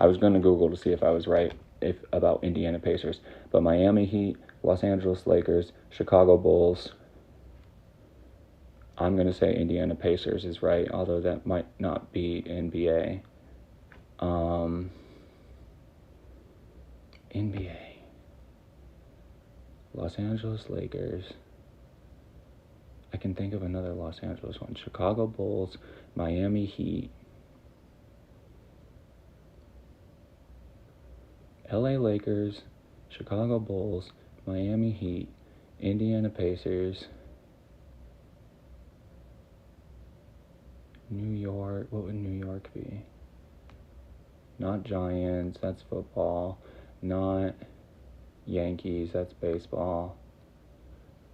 I was going to Google to see if I was right about Indiana Pacers. But Miami Heat, Los Angeles Lakers, Chicago Bulls. I'm going to say Indiana Pacers is right, although that might not be NBA. NBA. Los Angeles Lakers. I can think of another Los Angeles one. Chicago Bulls, Miami Heat, LA Lakers, Chicago Bulls, Miami Heat, Indiana Pacers, New York. What would New York be? Not Giants, that's football. Not Yankees, that's baseball.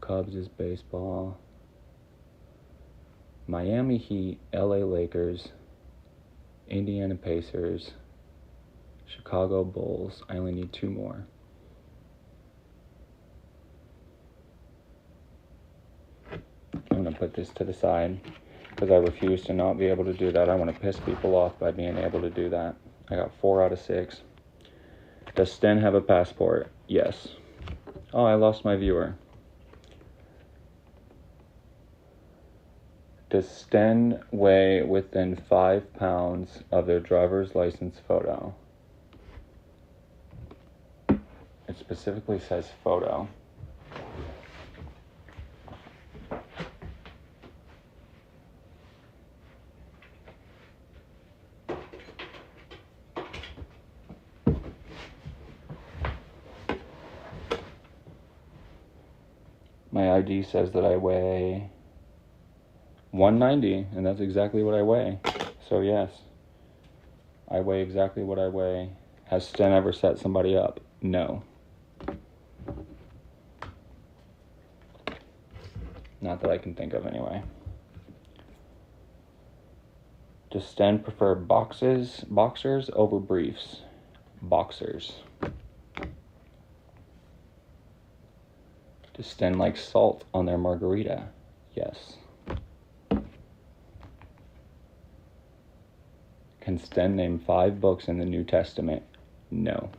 Cubs is baseball. Miami Heat, LA Lakers, Indiana Pacers, Chicago Bulls. I only need 2 more. I'm going to put this to the side because I refuse to not be able to do that. I want to piss people off by being able to do that. I got 4 out of 6. Does Sten have a passport? Yes. Oh, I lost my viewer. Does Sten weigh within 5 pounds of their driver's license photo? It specifically says photo. My ID says that I weigh 190, and that's exactly what I weigh. So yes, I weigh exactly what I weigh. Has Sten ever set somebody up? No. Not that I can think of anyway. Does Sten prefer boxers over briefs? Boxers. Does Sten like salt on their margarita? Yes. Can Sten name 5 books in the New Testament? No.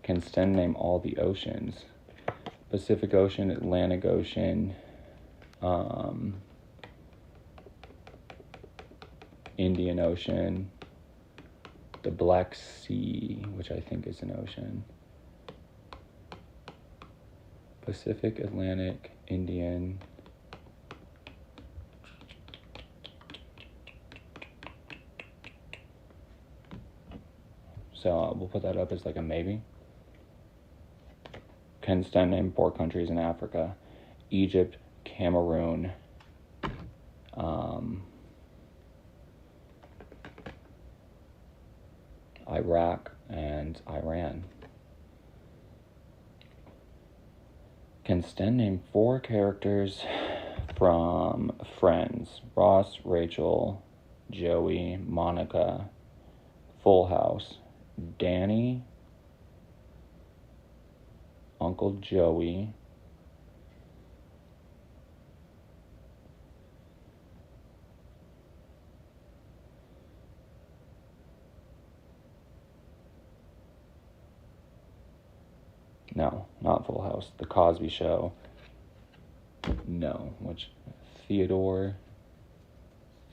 Can Sten name all the oceans? Pacific Ocean, Atlantic Ocean, Indian Ocean, the Black Sea, which I think is an ocean. Pacific, Atlantic, Indian. So we'll put that up as like a maybe. Can Sten name 4 countries in Africa? Egypt, Cameroon, Iraq, and Iran. Can Sten name 4 characters from Friends? Ross, Rachel, Joey, Monica, Full House, Danny, Uncle Joey, no, not Full House, The Cosby Show, no, which, Theodore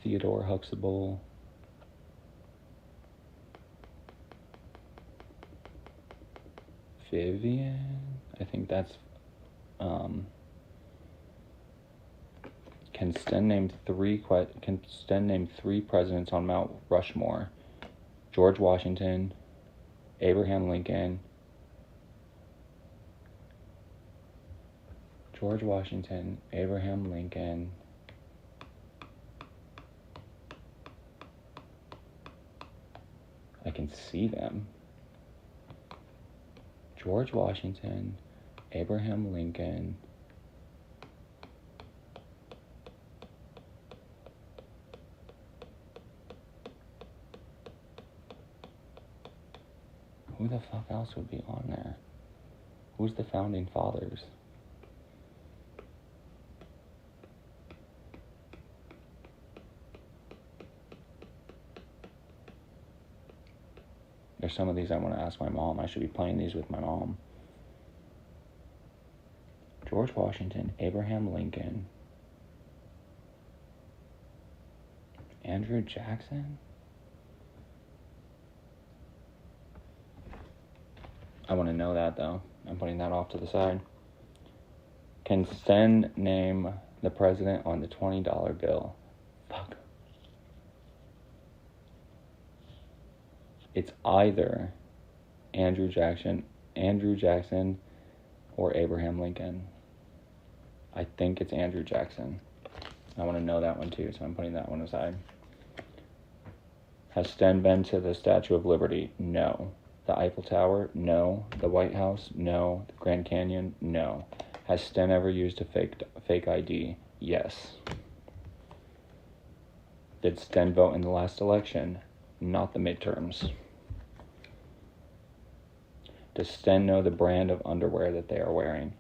Huxtable, Vivian, I think that's, Can Sten name 3 presidents on Mount Rushmore? George Washington, Abraham Lincoln, I can see them. George Washington, Abraham Lincoln, who the fuck else would be on there? Who's the founding fathers? There's some of these I want to ask my mom. I should be playing these with my mom. George Washington, Abraham Lincoln, Andrew Jackson. I want to know that, though. I'm putting that off to the side. Can Sten name the president on the $20 bill? Fuck. It's either Andrew Jackson, or Abraham Lincoln. I think it's Andrew Jackson. I want to know that one too, so I'm putting that one aside. Has Sten been to the Statue of Liberty? No. The Eiffel Tower? No. The White House? No. The Grand Canyon? No. Has Sten ever used a fake ID? Yes. Did Sten vote in the last election? Not the midterms. Does Sten know the brand of underwear that they are wearing?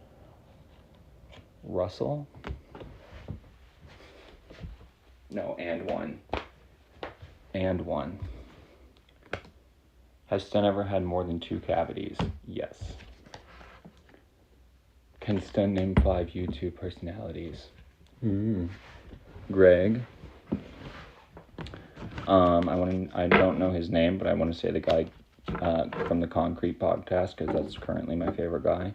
Russell? No, and one. Has Sten ever had more than 2 cavities? Yes. Can Sten name 5 YouTube personalities? Greg. I don't know his name, but I want to say the guy from the Concrete podcast, because that's currently my favorite guy.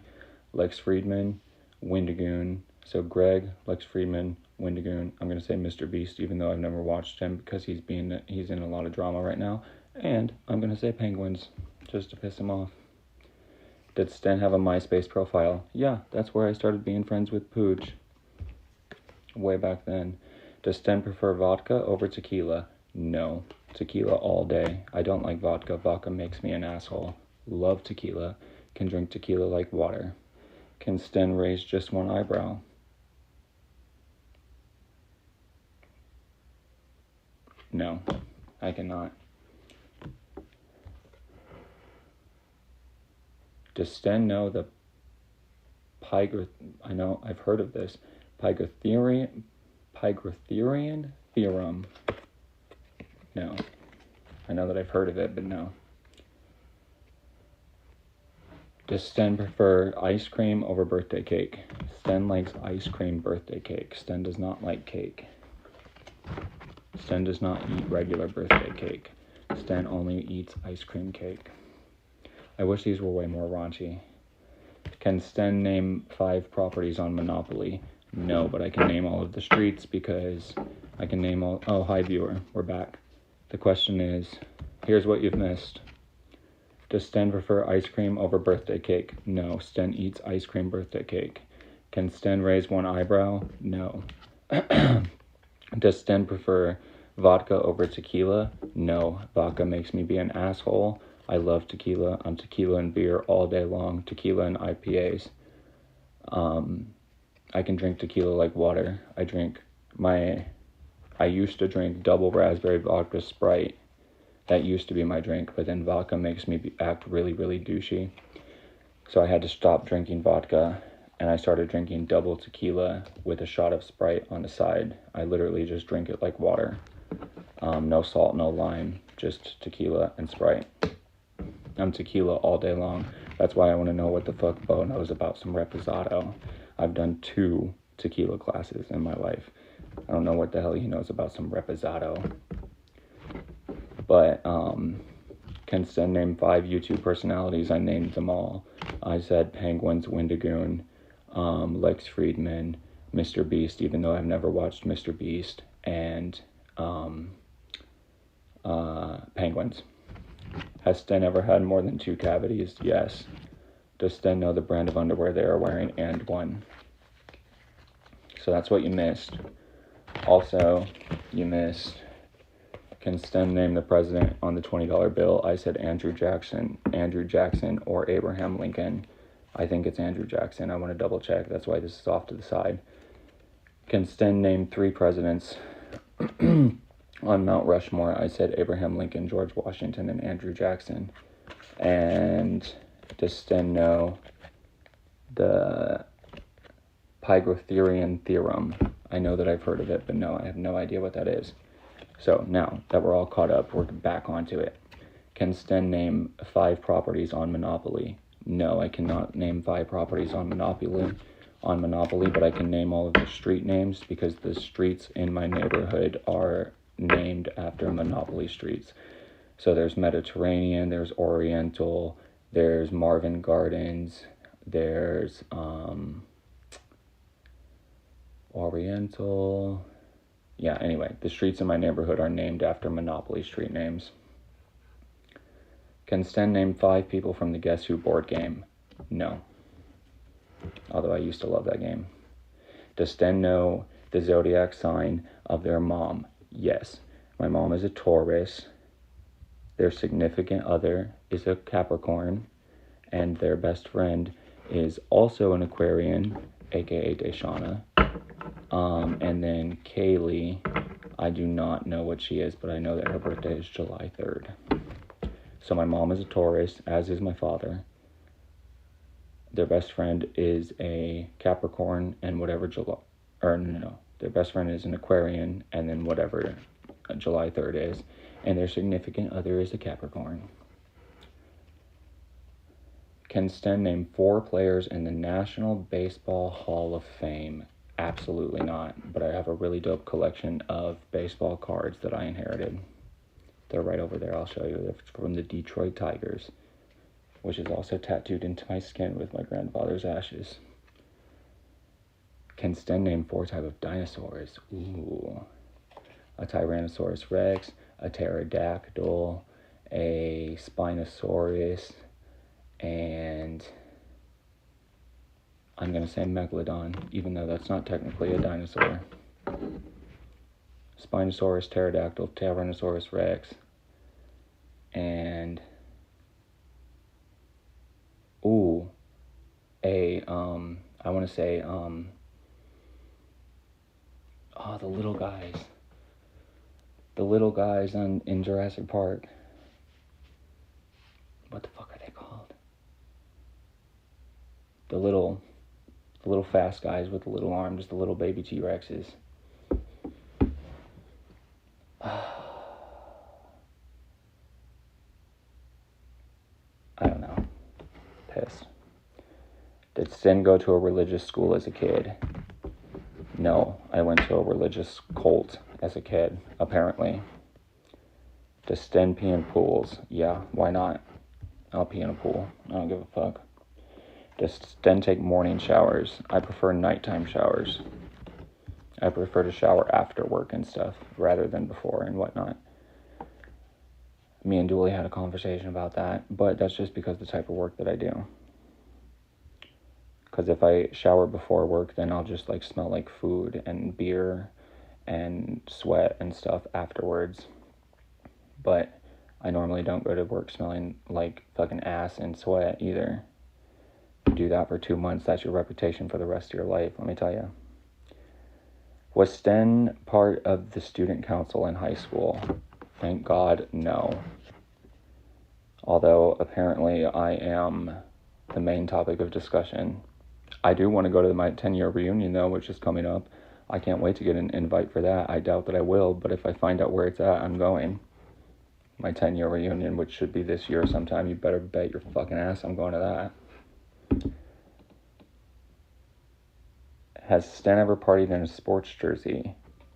Lex Friedman, Windigoon. So Greg, Lex Friedman, Windigoon. I'm going to say Mr. Beast, even though I've never watched him, because he's in a lot of drama right now. And I'm going to say Penguins, just to piss him off. Did Sten have a MySpace profile? Yeah, that's where I started being friends with Pooch. Way back then. Does Sten prefer vodka over tequila? No. Tequila all day. I don't like vodka. Vodka makes me an asshole. Love tequila. Can drink tequila like water. Can Sten raise just one eyebrow? No, I cannot. Does Sten know the I know, I've heard of this. Pythagorean theorem? No. I know that I've heard of it, but no. Does Sten prefer ice cream over birthday cake? Sten likes ice cream birthday cake. Sten does not like cake. Sten does not eat regular birthday cake. Sten only eats ice cream cake. I wish these were way more raunchy. Can Sten name 5 properties on Monopoly? No, but I can name all of the streets because I can name all... Oh, hi viewer, we're back. The question is, here's what you've missed. Does Sten prefer ice cream over birthday cake? No, Sten eats ice cream birthday cake. Can Sten raise one eyebrow? No. Does Sten prefer vodka over tequila? No, vodka makes me be an asshole. I love tequila. I'm tequila and beer all day long. Tequila and IPAs. I can drink tequila like water. I used to drink double raspberry vodka Sprite. That used to be my drink, but then vodka makes me act really, really douchey. So I had to stop drinking vodka, and I started drinking double tequila with a shot of Sprite on the side. I literally just drink it like water. No salt, no lime, just tequila and Sprite. I'm tequila all day long. That's why I want to know what the fuck Bo knows about some reposado. I've done 2 tequila classes in my life. I don't know what the hell he knows about some reposado. But, can Sten name 5 YouTube personalities? I named them all. I said Penguins, Windigoon, Lex Friedman, Mr. Beast, even though I've never watched Mr. Beast, and Penguins. Has Sten ever had more than 2 cavities? Yes. Does Sten know the brand of underwear they are wearing? And one. So that's what you missed. Also, you missed, can Sten name the president on the $20 bill? I said Andrew Jackson, or Abraham Lincoln. I think it's Andrew Jackson. I want to double check. That's why this is off to the side. Can Sten name 3 presidents on Mount Rushmore? I said Abraham Lincoln, George Washington, and Andrew Jackson. And does Sten know the Pythagorean theorem? I know that I've heard of it, but no, I have no idea what that is. So now that we're all caught up, we're back onto it. Can Sten name 5 properties on Monopoly? No, I cannot name 5 properties on Monopoly, but I can name all of the street names because the streets in my neighborhood are named after Monopoly streets. So there's Mediterranean, there's Oriental, there's Marvin Gardens, there's Oriental. Yeah, anyway, the streets in my neighborhood are named after Monopoly street names. Can Sten name 5 people from the Guess Who board game? No. Although I used to love that game. Does Sten know the zodiac sign of their mom? Yes. My mom is a Taurus. Their significant other is a Capricorn. And their best friend is also an Aquarian, aka Deshauna. And then Kaylee, I do not know what she is, but I know that her birthday is July 3rd. So my mom is a Taurus, as is my father. Their best friend is a Capricorn, and whatever their best friend is an Aquarian, and then whatever July 3rd is. And their significant other is a Capricorn. Can Sten name 4 players in the National Baseball Hall of Fame? Absolutely not, but I have a really dope collection of baseball cards that I inherited. They're right over there, I'll show you. They're from the Detroit Tigers, which is also tattooed into my skin with my grandfather's ashes. Can Sten name 4 types of dinosaurs? Ooh. A Tyrannosaurus Rex, a pterodactyl, a Spinosaurus, and I'm going to say Megalodon, even though that's not technically a dinosaur. Spinosaurus, pterodactyl, Tyrannosaurus Rex, and I want to say the little guys in Jurassic Park. What the fuck are they called? The little fast guys with the little arms, the little baby T-Rexes. I don't know. Pissed. Did Sten go to a religious school as a kid? No, I went to a religious cult as a kid, apparently. Does Sten pee in pools? Yeah, why not? I'll pee in a pool. I don't give a fuck. Does Sten take morning showers? I prefer nighttime showers. I prefer to shower after work and stuff, rather than before and whatnot. Me and Dooley had a conversation about that, but that's just because of the type of work that I do. Because if I shower before work, then I'll just smell like food and beer and sweat and stuff afterwards. But I normally don't go to work smelling like fucking ass and sweat either. You do that for 2 months, that's your reputation for the rest of your life, let me tell you. Was Sten part of the student council in high school? Thank God, no. Although apparently I am the main topic of discussion. I do want to go to my 10-year reunion, though, which is coming up. I can't wait to get an invite for that. I doubt that I will, but if I find out where it's at, I'm going. My 10-year reunion, which should be this year sometime. You better bet your fucking ass I'm going to that. Has Sten ever partied in a sports jersey?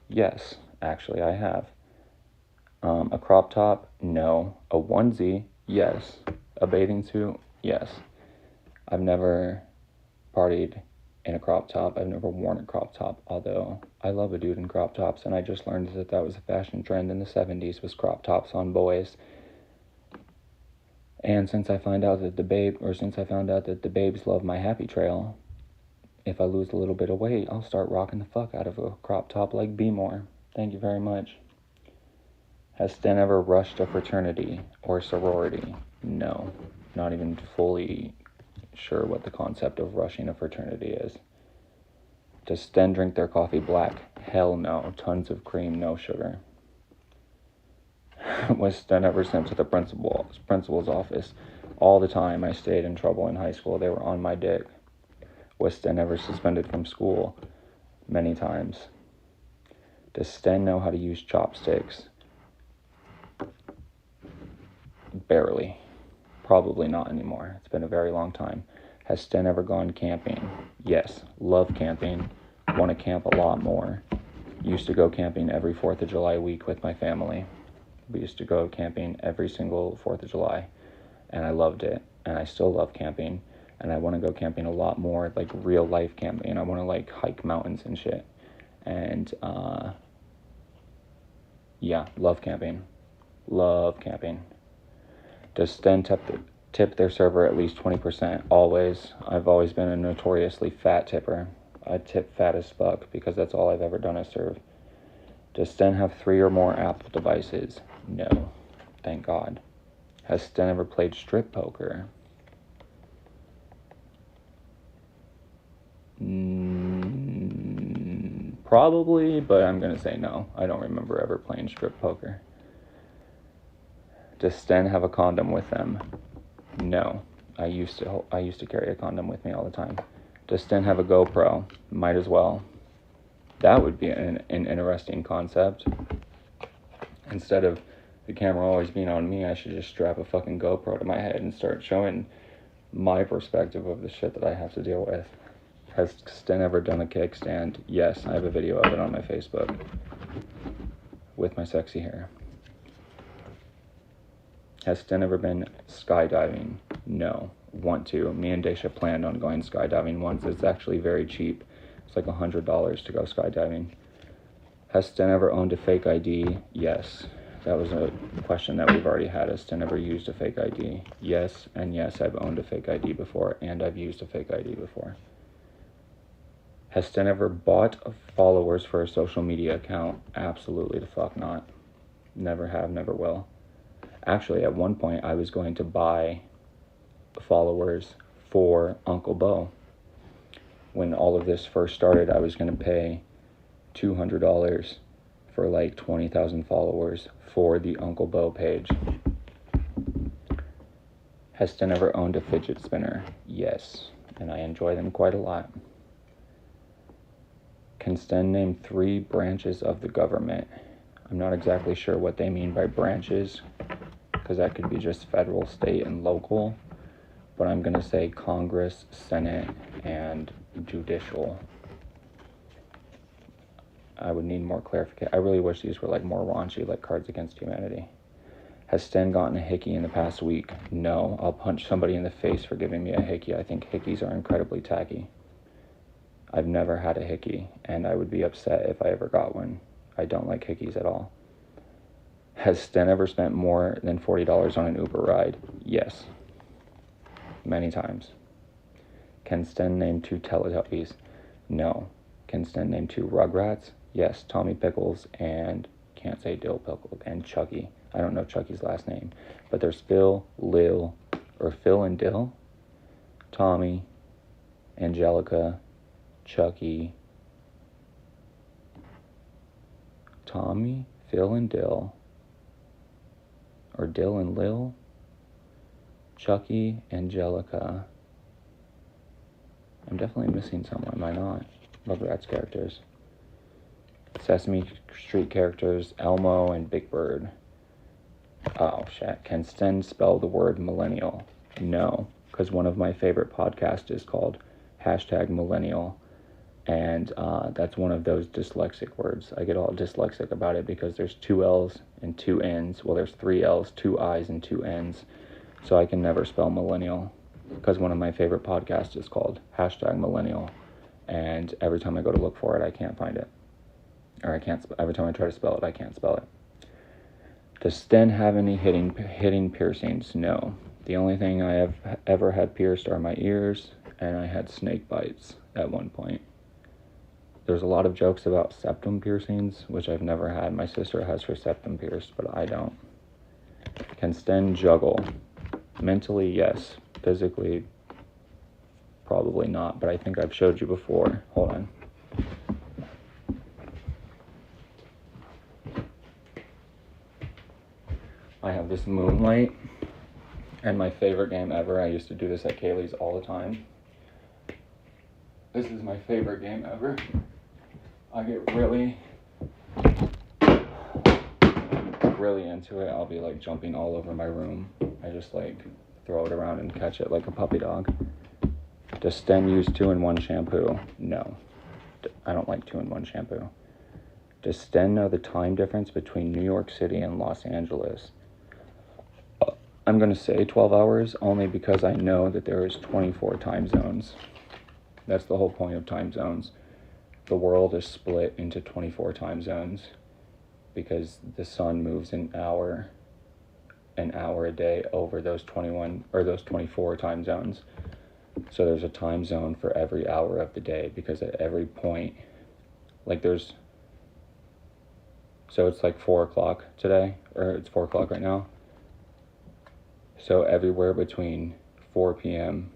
Yes, actually I have. A crop top? No. A onesie? Yes. A bathing suit? Yes. I've never partied in a crop top. I've never worn a crop top, although I love a dude in crop tops, and I just learned that was a fashion trend in the 70s, was crop tops on boys. And since I found out that the babes love my happy trail, if I lose a little bit of weight, I'll start rocking the fuck out of a crop top like Be More. Thank you very much. Has Sten ever rushed a fraternity or sorority? No. Not even fully sure what the concept of rushing a fraternity is. Does Sten drink their coffee black? Hell no. Tons of cream, no sugar. Was Sten ever sent to the principal's office? All the time. I stayed in trouble in high school. They were on my dick. Was Sten ever suspended from school? Many times. Does Sten know how to use chopsticks? Barely. Probably not anymore. It's been a very long time. Has Sten ever gone camping? Yes. Love camping. Want to camp a lot more. Used to go camping every 4th of July week with my family. We used to go camping every single 4th of July. And I loved it. And I still love camping. And I want to go camping a lot more, like real life camping. I want to like hike mountains and shit. And yeah, love camping. Love camping. Does Sten tip their server at least 20%? Always. I've always been a notoriously fat tipper. I tip fat as fuck because that's all I've ever done is serve. Does Sten have 3 or more Apple devices? No. Thank God. Has Sten ever played strip poker? Probably, but I'm going to say no. I don't remember ever playing strip poker. Does Sten have a condom with them? No. I used to carry a condom with me all the time. Does Sten have a GoPro? Might as well. That would be an interesting concept. Instead of the camera always being on me, I should just strap a fucking GoPro to my head and start showing my perspective of the shit that I have to deal with. Has Sten ever done a kickstand? Yes, I have a video of it on my Facebook with my sexy hair. Has Sten ever been skydiving? No. Want to. Me and Daisha planned on going skydiving once. It's actually very cheap. It's like $100 to go skydiving. Has Sten ever owned a fake ID? Yes. That was a question that we've already had. Has Sten ever used a fake ID? Yes, and yes, I've owned a fake ID before, and I've used a fake ID before. Has Sten ever bought followers for a social media account? Absolutely the fuck not. Never have, never will. Actually, at one point, I was going to buy followers for Uncle Bo. When all of this first started, I was going to pay $200 for like 20,000 followers for the Uncle Bo page. Has Sten ever owned a fidget spinner? Yes, and I enjoy them quite a lot. Can Sten name 3 branches of the government? I'm not exactly sure what they mean by branches, because that could be just federal, state, and local. But I'm going to say Congress, Senate, and judicial. I would need more clarification. I really wish these were like more raunchy, like Cards Against Humanity. Has Sten gotten a hickey in the past week? No. I'll punch somebody in the face for giving me a hickey. I think hickeys are incredibly tacky. I've never had a hickey, and I would be upset if I ever got one. I don't like hickeys at all. Has Sten ever spent more than $40 on an Uber ride? Yes. Many times. Can Sten name 2 Teletubbies? No. Can Sten name 2 Rugrats? Yes. Tommy Pickles and can't say Dill Pickle and Chucky. I don't know Chucky's last name, but there's Phil, Lil, or Phil and Dill, Tommy, Angelica, Chucky, Tommy, Phil and Dill, or Dill and Lil, Chucky, Angelica. I'm definitely missing someone, am I not? Rugrats characters. Sesame Street characters, Elmo and Big Bird. Oh, shit. Can Sten spell the word millennial? No, because one of my favorite podcasts is called #millennial. And that's one of those dyslexic words. I get all dyslexic about it because there's 2 L's and 2 N's. Well, there's 3 L's, 2 I's, and 2 N's. So I can never spell millennial because one of my favorite podcasts is called #millennial. And every time I go to look for it, I can't find it. Or every time I try to spell it, I can't spell it. Does Sten have any hitting piercings? No. The only thing I have ever had pierced are my ears, and I had snake bites at one point. There's a lot of jokes about septum piercings, which I've never had. My sister has her septum pierced, but I don't. Can Sten juggle? Mentally, yes. Physically, probably not, but I think I've showed you before. Hold on. I have this Moonlight, and my favorite game ever. I used to do this at Kaylee's all the time. This is my favorite game ever. I get really into it. I'll be like jumping all over my room. I just like throw it around and catch it like a puppy dog. Does Sten use 2-in-1 shampoo? No. I don't like 2-in-1 shampoo. Does Sten know the time difference between New York City and Los Angeles? I'm going to say 12 hours only because I know that there is 24 time zones. That's the whole point of time zones. The world is split into 24 time zones because the sun moves an hour a day over those 24 time zones. So there's a time zone for every hour of the day because at every point, like so it's like 4 o'clock today, or it's 4 o'clock right now. So everywhere between 4 p.m.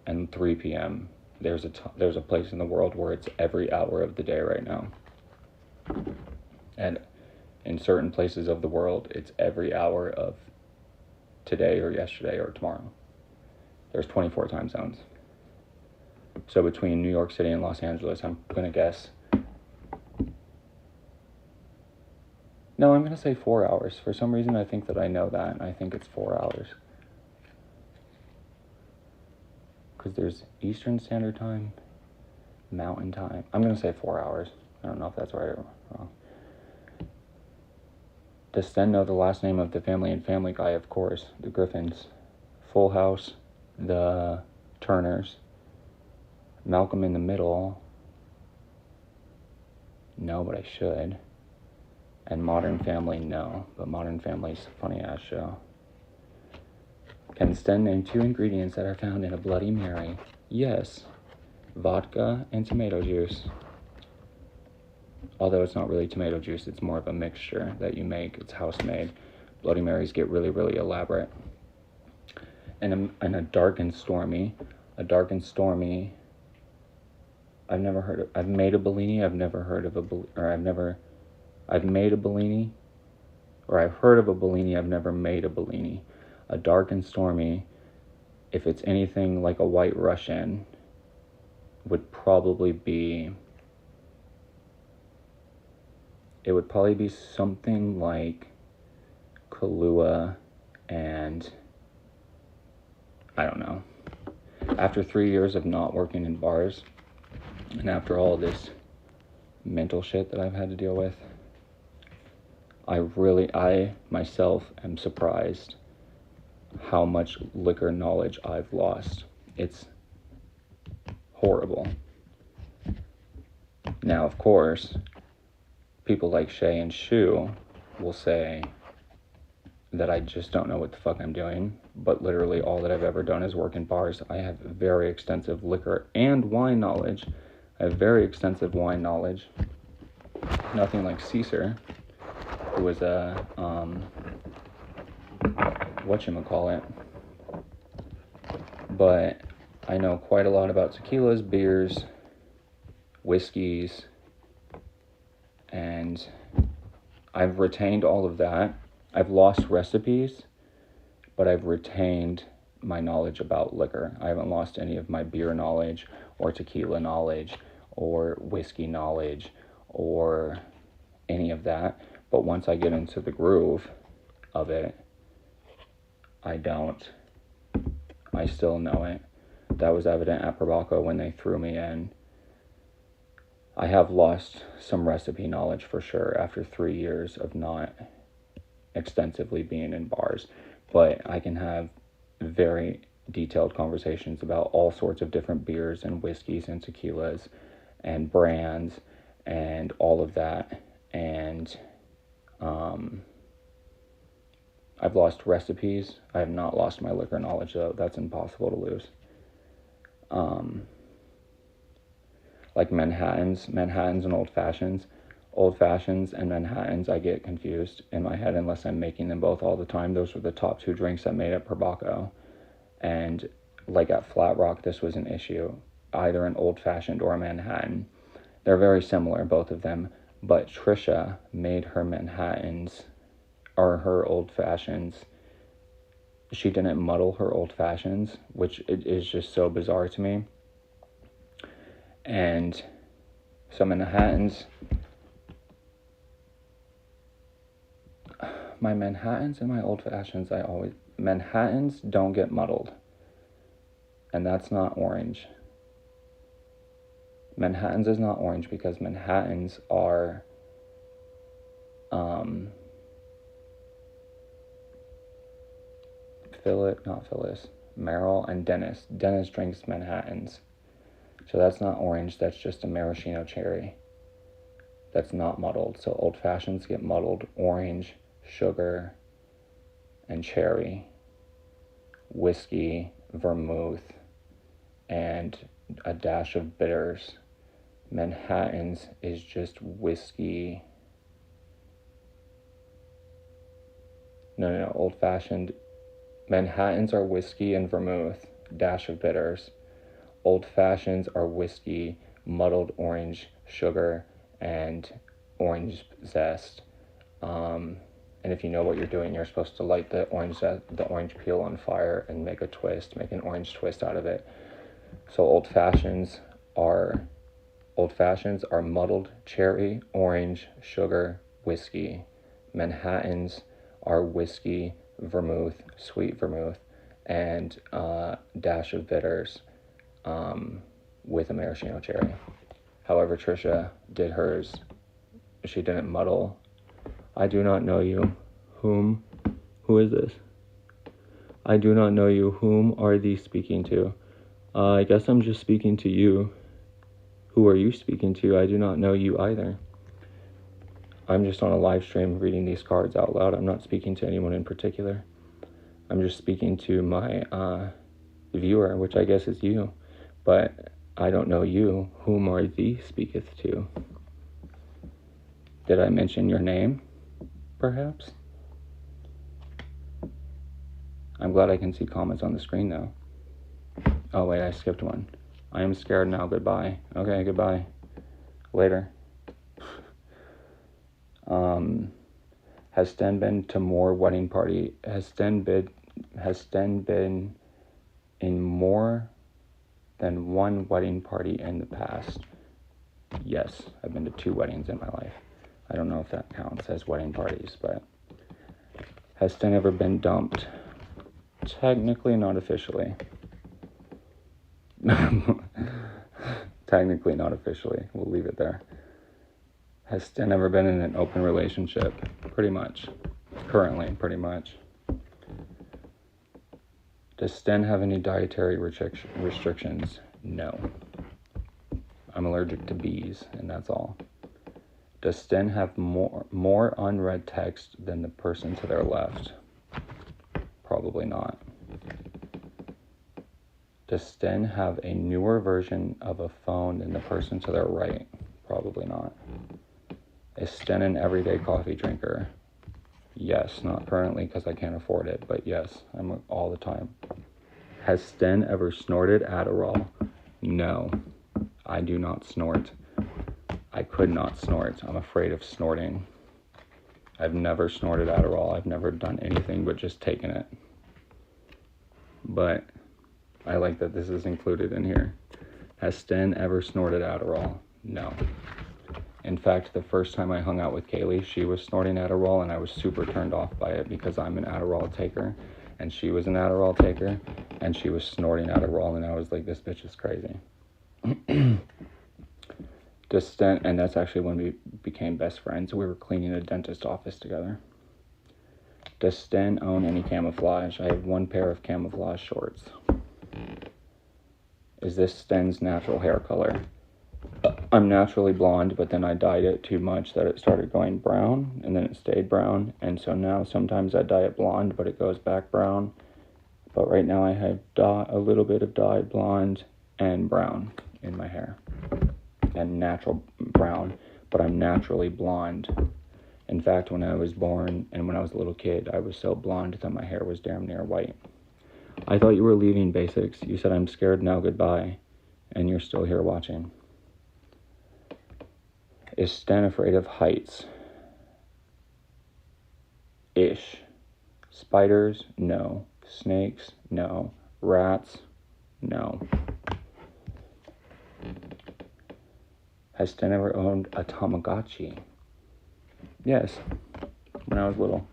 and 3 p.m., there's a place in the world where it's every hour of the day right now. And in certain places of the world, it's every hour of today or yesterday or tomorrow. There's 24 time zones. So between New York City and Los Angeles, I'm going to guess. No, I'm going to say 4 hours. For some reason, I think that I know that, and I think it's 4 hours. Because there's Eastern Standard Time, Mountain Time. I'm going to say 4 hours. I don't know if that's right or wrong. Does Sten know the last name of the family in Family Guy? Of course. The Griffins. Full House. The Turners. Malcolm in the Middle. No, but I should. And Modern Family, no. But Modern Family's a funny-ass show. Can Sten name 2 ingredients that are found in a Bloody Mary? Yes. Vodka and tomato juice. Although it's not really tomato juice, it's more of a mixture that you make. It's house-made. Bloody Marys get really, really elaborate. And a dark and stormy. A dark and stormy. I've never heard of. I've made a Bellini. I've never heard of I've made a Bellini. Or I've heard of a Bellini. I've never made a Bellini. A dark and stormy, if it's anything like a White Russian, would probably be. It would probably be something like Kahlua and I don't know. After 3 years of not working in bars, and after all this mental shit that I've had to deal with, I myself am surprised how much liquor knowledge I've lost. It's horrible. Now, of course, people like Shay and Shu will say that I just don't know what the fuck I'm doing, but literally all that I've ever done is work in bars. I have very extensive liquor and wine knowledge. I have very extensive wine knowledge. Nothing like Caesar, who was a, whatchamacallit. But I know quite a lot about tequilas, beers, whiskeys, and I've retained all of that. I've lost recipes, but I've retained my knowledge about liquor. I haven't lost any of my beer knowledge or tequila knowledge or whiskey knowledge or any of that. But once I get into the groove of it, I still know it. That was evident at Prabaco when they threw me in. I have lost some recipe knowledge for sure after 3 years of not extensively being in bars, but I can have very detailed conversations about all sorts of different beers and whiskeys and tequilas and brands and all of that. And I've lost recipes. I have not lost my liquor knowledge, though. That's impossible to lose. Like Manhattans and Old Fashions. Old Fashions and Manhattans, I get confused in my head unless I'm making them both all the time. Those were the top 2 drinks I made at Prabaco. And like at Flat Rock, this was an issue. Either an Old Fashioned or a Manhattan. They're very similar, both of them. But Trisha made her Manhattans, or her Old Fashions. She didn't muddle her Old Fashions, which is just so bizarre to me. And some Manhattans, my Manhattans and my Old Fashions, Manhattans don't get muddled. And that's not orange. Manhattans is not orange because Manhattans are Merrill and Dennis. Dennis drinks Manhattans. So that's not orange, that's just a maraschino cherry. That's not muddled. So Old Fashions get muddled. Orange, sugar, and cherry. Whiskey, vermouth, and a dash of bitters. Manhattans is just whiskey. No. Old Fashioned. Manhattans are whiskey and vermouth, dash of bitters. Old Fashions are whiskey, muddled orange, sugar, and orange zest. And if you know what you're doing, you're supposed to light the orange peel on fire and make an orange twist out of it. So Old Fashions are muddled cherry, orange, sugar, whiskey. Manhattans are whiskey, vermouth, sweet vermouth, and dash of bitters with a maraschino cherry. However, Trisha did hers. She didn't muddle. I do not know you. Who is this? I do not know you. Whom are these speaking to? I guess I'm just speaking to you. Who are you speaking to? I do not know you either. I'm just on a live stream reading these cards out loud. I'm not speaking to anyone in particular. I'm just speaking to my viewer, which I guess is you. But I don't know you. Whom are thee speaketh to? Did I mention your name, perhaps? I'm glad I can see comments on the screen, though. Oh, wait, I skipped one. I am scared now. Goodbye. Okay, goodbye. Later. Has Sten been to more wedding party? Has Sten been in more than one wedding party in the past? Yes, I've been to 2 weddings in my life. I don't know if that counts as wedding parties, but has Sten ever been dumped? Technically, not officially. Technically, not officially. We'll leave it there. Has Sten ever been in an open relationship? Pretty much. Currently, pretty much. Does Sten have any dietary restrictions? No. I'm allergic to bees, and that's all. Does Sten have more unread text than the person to their left? Probably not. Does Sten have a newer version of a phone than the person to their right? Probably not. Is Sten an everyday coffee drinker? Yes, not currently because I can't afford it, but yes, I'm all the time. Has Sten ever snorted Adderall? No, I do not snort. I could not snort. I'm afraid of snorting. I've never snorted Adderall. I've never done anything but just taken it. But I like that this is included in here. Has Sten ever snorted Adderall? No. In fact, the first time I hung out with Kaylee, she was snorting Adderall, and I was super turned off by it because I'm an Adderall taker, and she was an Adderall taker, and she was snorting Adderall, and I was like, this bitch is crazy. Does Sten, and that's actually when we became best friends. We were cleaning a dentist office together. Does Sten own any camouflage? I have 1 pair of camouflage shorts. Is this Sten's natural hair color? I'm naturally blonde, but then I dyed it too much that it started going brown, and then it stayed brown, and so now sometimes I dye it blonde, but it goes back brown. But right now I have a little bit of dyed blonde and brown in my hair, and natural brown, but I'm naturally blonde. In fact, when I was born and when I was a little kid, I was so blonde that my hair was damn near white. I thought you were leaving, Basics. You said I'm scared now, goodbye, and you're still here watching. Is Sten afraid of heights? Ish. Spiders? No. Snakes? No. Rats? No. Has Sten ever owned a Tamagotchi? Yes, when I was little.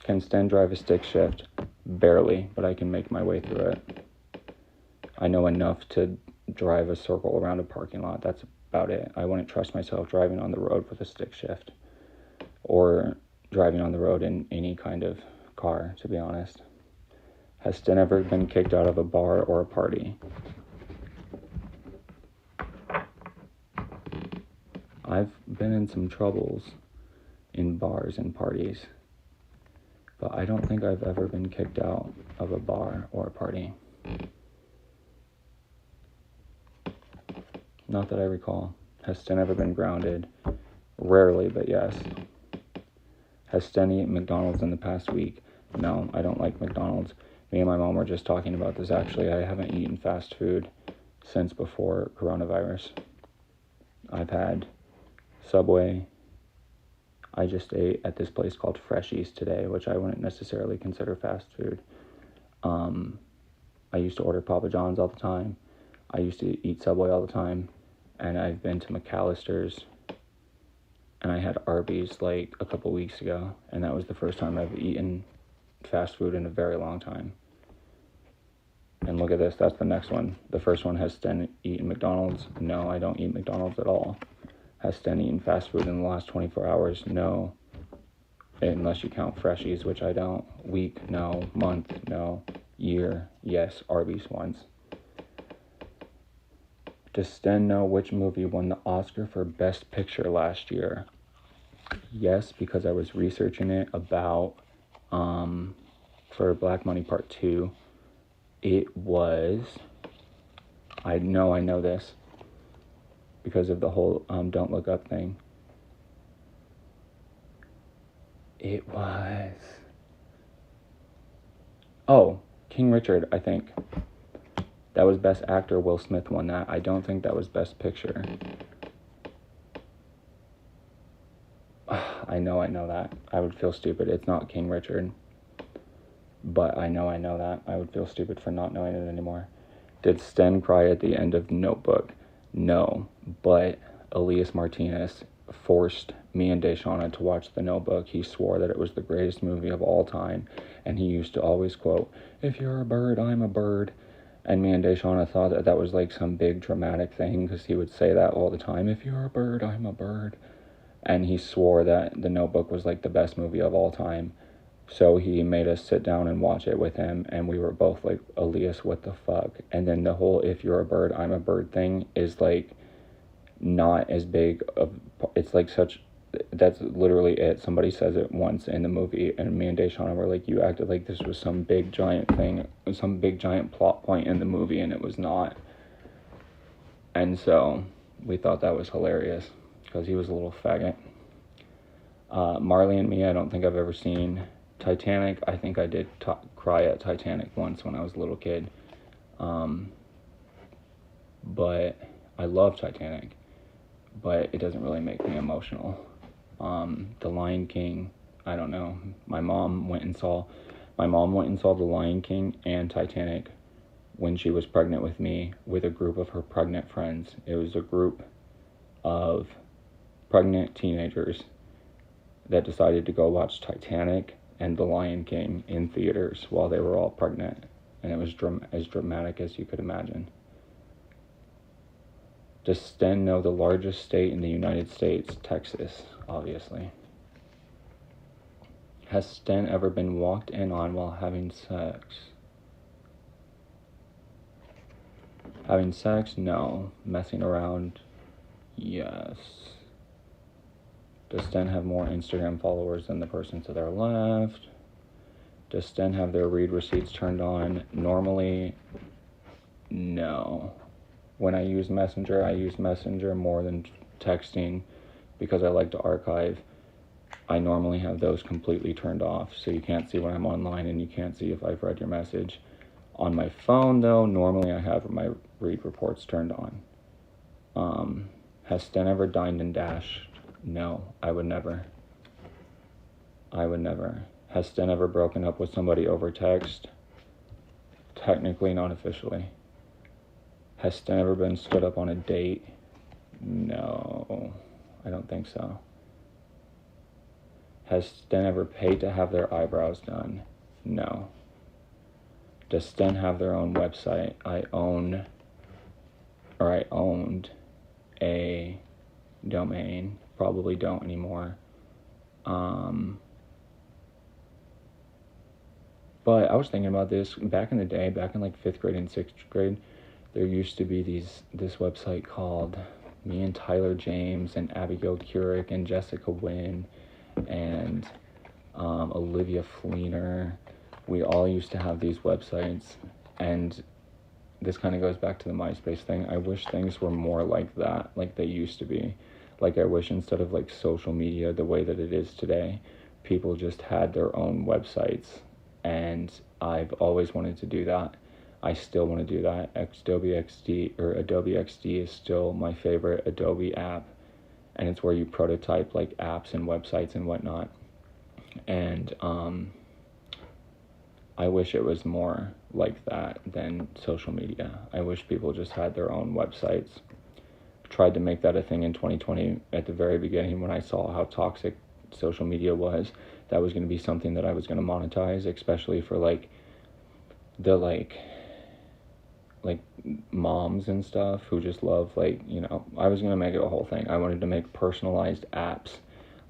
Can Sten drive a stick shift? Barely, but I can make my way through it. I know enough to drive a circle around a parking lot. That's about it. I wouldn't trust myself driving on the road with a stick shift or driving on the road in any kind of car, to be honest. Has Sten ever been kicked out of a bar or a party? I've been in some troubles in bars and parties, but I don't think I've ever been kicked out of a bar or a party. Not that I recall. Has Sten ever been grounded? Rarely, but yes. Has Sten eaten McDonald's in the past week? No, I don't like McDonald's. Me and my mom were just talking about this actually. I haven't eaten fast food since before coronavirus. I've had Subway. I just ate at this place called Freshies today, which I wouldn't necessarily consider fast food. I used to order Papa John's all the time. I used to eat Subway all the time. And I've been to McAllister's. And I had Arby's like a couple weeks ago. And that was the first time I've eaten fast food in a very long time. And look at this, that's the next one. The first one, has Sten eaten McDonald's? No, I don't eat McDonald's at all. Has Sten eaten fast food in the last 24 hours? No. Unless you count Freshies, which I don't. Week? No. Month? No. Year? Yes. Arby's once. Does Sten know which movie won the Oscar for Best Picture last year? Yes, because I was researching it about, for Black Money Part 2. It was, I know this, because of the whole Don't Look Up thing. It was, King Richard, I think. That was Best Actor. Will Smith won that. I don't think that was Best Picture. I know that. I would feel stupid. It's not King Richard. But I know that. I would feel stupid for not knowing it anymore. Did Sten cry at the end of Notebook? No. But Elias Martinez forced me and Deshauna to watch The Notebook. He swore that it was the greatest movie of all time. And he used to always quote, "If you're a bird, I'm a bird." And me and Deshauna thought that was like some big dramatic thing, because he would say that all the time. "If you're a bird, I'm a bird." And he swore that The Notebook was like the best movie of all time. So he made us sit down and watch it with him, and we were both like, "Elias, what the fuck?" And then the whole "if you're a bird, I'm a bird" thing is like not as big of, it's like such, that's literally it. Somebody says it once in the movie, and me and Deshauna were like, "You acted like this was some big giant thing, some big giant plot point in the movie," and it was not. And so we thought that was hilarious, because he was a little faggot. Marley and Me, I don't think I've ever seen. Titanic, I think I did cry at Titanic once when I was a little kid. But I love Titanic, but it doesn't really make me emotional. The Lion King, I don't know. My mom went and saw The Lion King and Titanic when she was pregnant with me with a group of her pregnant friends. It was a group of pregnant teenagers that decided to go watch Titanic and The Lion King in theaters while they were all pregnant. And it was as dramatic as you could imagine. Does Sten know the largest state in the United States? Texas, obviously. Has Sten ever been walked in on while having sex? Having sex? No. Messing around? Yes. Does Sten have more Instagram followers than the person to their left? Does Sten have their read receipts turned on? Normally, no. When I use Messenger more than texting, because I like to archive. I normally have those completely turned off, so you can't see when I'm online and you can't see if I've read your message. On my phone, though, normally I have my read reports turned on. Has Sten ever dined and dashed? No, I would never. Has Sten ever broken up with somebody over text? Technically, not officially. Has Sten ever been stood up on a date? No, I don't think so. Has Sten ever paid to have their eyebrows done? No. Does Sten have their own website? I owned a domain. Probably don't anymore. But I was thinking about this back in the day, back in like 5th grade and 6th grade. There used to be this website called me and Tyler James and Abigail Curick and Jessica Wynn and Olivia Fleener. We all used to have these websites, and this kind of goes back to the MySpace thing. I wish things were more like that, like they used to be. Like I wish instead of like social media the way that it is today, people just had their own websites. And I've always wanted to do that. I still want to do that. Adobe XD is still my favorite Adobe app, and it's where you prototype like apps and websites and whatnot. And I wish it was more like that than social media. I wish people just had their own websites. Tried to make that a thing in 2020 at the very beginning when I saw how toxic social media was. That was going to be something that I was going to monetize, especially for like the like moms and stuff who just love like, you know, I was going to make it a whole thing. I wanted to make personalized apps.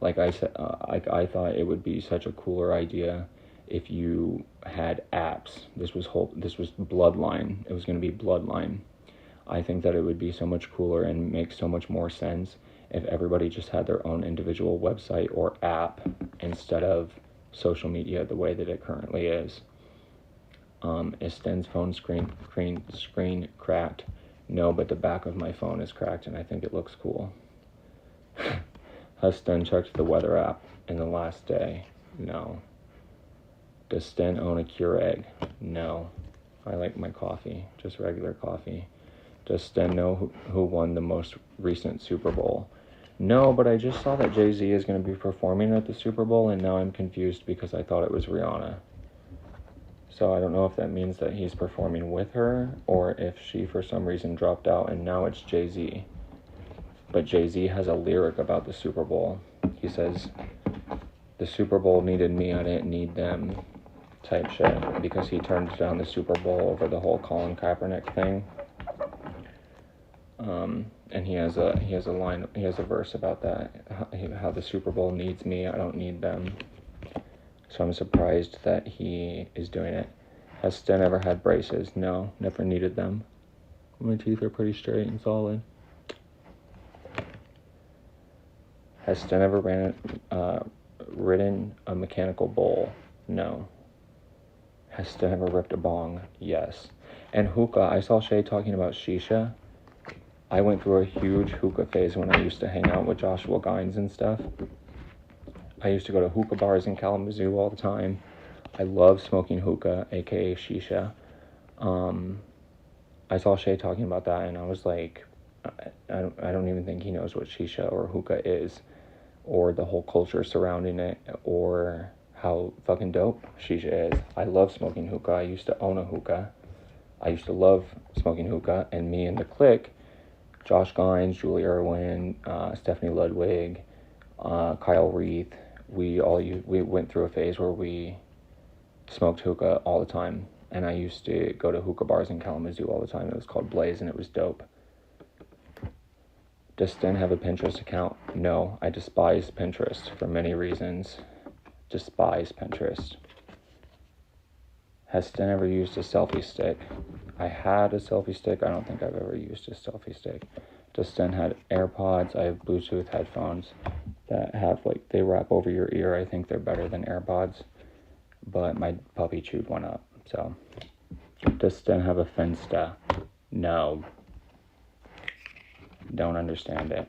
Like I said, I thought it would be such a cooler idea if you had apps. This was Bloodline. It was going to be Bloodline. I think that it would be so much cooler and make so much more sense if everybody just had their own individual website or app instead of social media the way that it currently is. Is Sten's phone screen cracked? No, but the back of my phone is cracked and I think it looks cool. Has Sten checked the weather app in the last day? No. Does Sten own a Keurig? No. I like my coffee, just regular coffee. Does Sten know who won the most recent Super Bowl? No, but I just saw that Jay-Z is going to be performing at the Super Bowl, and now I'm confused because I thought it was Rihanna. So I don't know if that means that he's performing with her, or if she for some reason dropped out and now it's Jay-Z. But Jay-Z has a lyric about the Super Bowl. He says, the Super Bowl needed me, I didn't need them, type shit, because he turned down the Super Bowl over the whole Colin Kaepernick thing. And he has a verse about that, how the Super Bowl needs me, I don't need them. So I'm surprised that he is doing it. Has Sten ever had braces? No, never needed them. My teeth are pretty straight and solid. Has Sten ever ridden a mechanical bull? No. Has Sten ever ripped a bong? Yes. And hookah, I saw Shay talking about shisha. I went through a huge hookah phase when I used to hang out with Joshua Gines and stuff. I used to go to hookah bars in Kalamazoo all the time. I love smoking hookah, aka shisha. I saw Shay talking about that, and I was like, I don't even think he knows what shisha or hookah is, or the whole culture surrounding it, or how fucking dope shisha is. I love smoking hookah. I used to own a hookah. I used to love smoking hookah, and me and the clique, Josh Gines, Julie Irwin, Stephanie Ludwig, Kyle Reith, we went through a phase where we smoked hookah all the time, and I used to go to hookah bars in Kalamazoo all the time. It was called Blaze, and it was dope. Does Sten have a Pinterest account? No, I despise Pinterest for many reasons. Despise Pinterest. Has Sten ever used a selfie stick? I had a selfie stick. I don't think I've ever used a selfie stick. Does Sten have AirPods? I have Bluetooth headphones that have, like, they wrap over your ear. I think they're better than AirPods. But my puppy chewed one up, so. Does Sten have a Finsta? No. Don't understand it.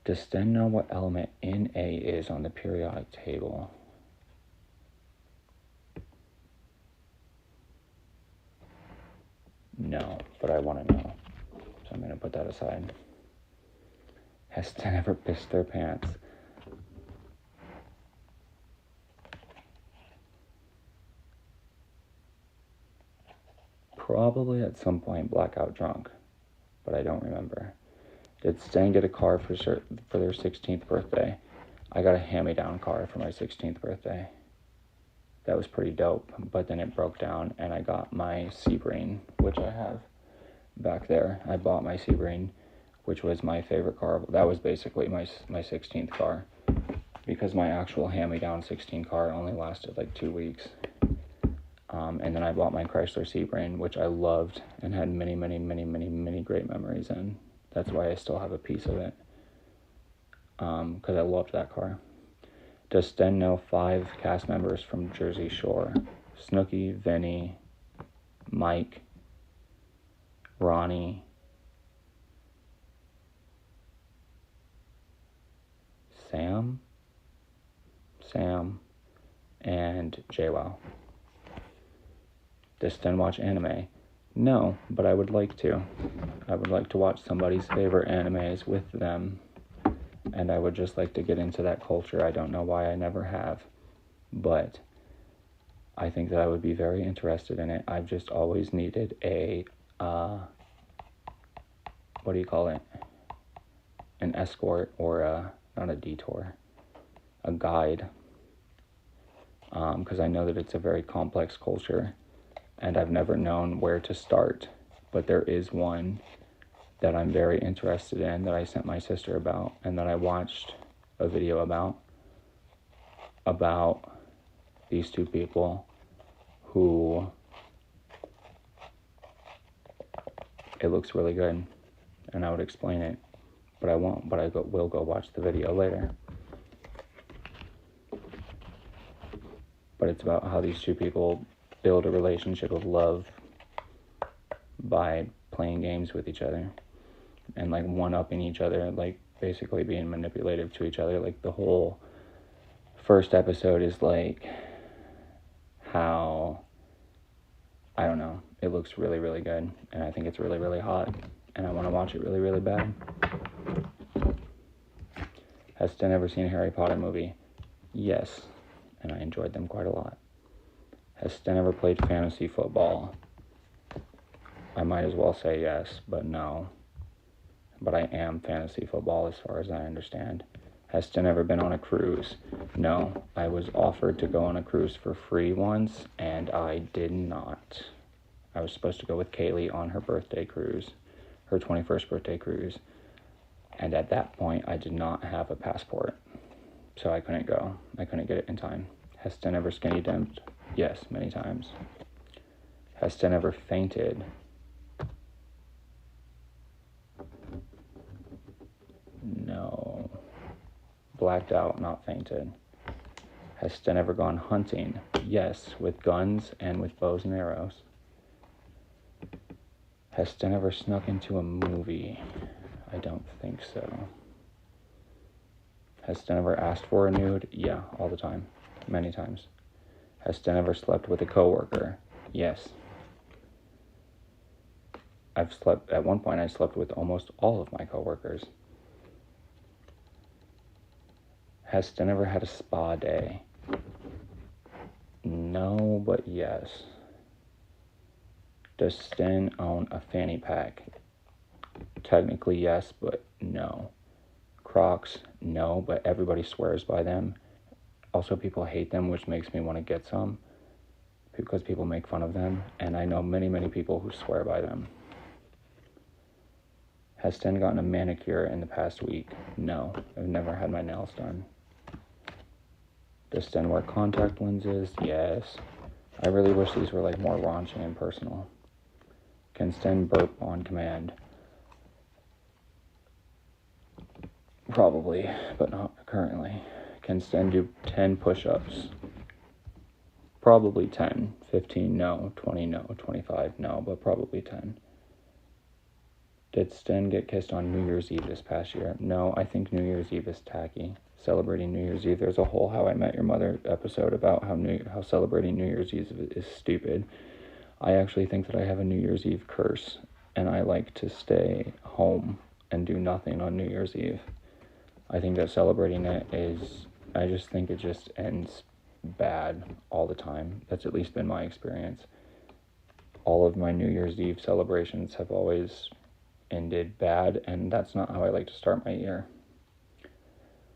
Does Sten know what element Na is on the periodic table? No, but I want to know. So I'm going to put that aside. Has Sten ever pissed their pants? Probably at some point blackout drunk, but I don't remember. Did Stan get a car for their 16th birthday? I got a hand-me-down car for my 16th birthday. That was pretty dope, but then it broke down, and I got my Sebring, which I have back there. I bought my Sebring, which was my favorite car. That was basically my 16th car, because my actual hand-me-down 16 car only lasted like 2 weeks. And then I bought my Chrysler Sebring, which I loved and had many, many, many, many, many great memories in. That's why I still have a piece of it, because I loved that car. Does Sten know 5 cast members from Jersey Shore? Snooki, Vinny, Mike, Ronnie, Sam, and JWoww. Does Sten watch anime? No, but I would like to. I would like to watch somebody's favorite animes with them, and I would just like to get into that culture. I don't know why I never have, but I think that I would be very interested in it. I've just always needed a, what do you call it? An escort, or not a detour, a guide, because I know that it's a very complex culture, and I've never known where to start, but there is one that I'm very interested in that I sent my sister about, and that I watched a video about these 2 people who, it looks really good, and I would explain it, but I won't, but will go watch the video later. But it's about how these 2 people build a relationship of love by playing games with each other and like one-upping each other, like basically being manipulative to each other. Like the whole first episode is like how, I don't know, it looks really, really good, and I think it's really, really hot, and I want to watch it really, really bad. Has Sten ever seen a Harry Potter movie? Yes, and I enjoyed them quite a lot. Has Sten ever played fantasy football? I might as well say yes, but no. But I am fantasy football as far as I understand. Has Sten ever been on a cruise? No. I was offered to go on a cruise for free once, and I did not. I was supposed to go with Kaylee on her birthday cruise, her 21st birthday cruise. And at that point, I did not have a passport, so I couldn't go. I couldn't get it in time. Has Sten ever skinny dipped? Yes, many times. Has Sten ever fainted? No. Blacked out, not fainted. Has Sten ever gone hunting? Yes, with guns and with bows and arrows. Has Sten ever snuck into a movie? I don't think so. Has Sten ever asked for a nude? Yeah, all the time. Many times. Has Sten ever slept with a coworker? Yes. At one point I slept with almost all of my coworkers. Has Sten ever had a spa day? No, but yes. Does Sten own a fanny pack? Technically yes, but no. Crocs, no, but everybody swears by them. Also, people hate them, which makes me want to get some, because people make fun of them, and I know many, many people who swear by them. Has Sten gotten a manicure in the past week? No, I've never had my nails done. Does Sten wear contact lenses? Yes. I really wish these were like more raunchy and personal. Can Sten burp on command? Probably, but not currently. Can Sten do 10 push-ups? Probably 10. 15, no. 20, no. 25, no, but probably 10. Did Sten get kissed on New Year's Eve this past year? No, I think New Year's Eve is tacky. Celebrating New Year's Eve, there's a whole How I Met Your Mother episode about how celebrating New Year's Eve is stupid. I actually think that I have a New Year's Eve curse, and I like to stay home and do nothing on New Year's Eve. I think that celebrating it I just think it just ends bad all the time. That's at least been my experience. All of my New Year's Eve celebrations have always ended bad, and that's not how I like to start my year.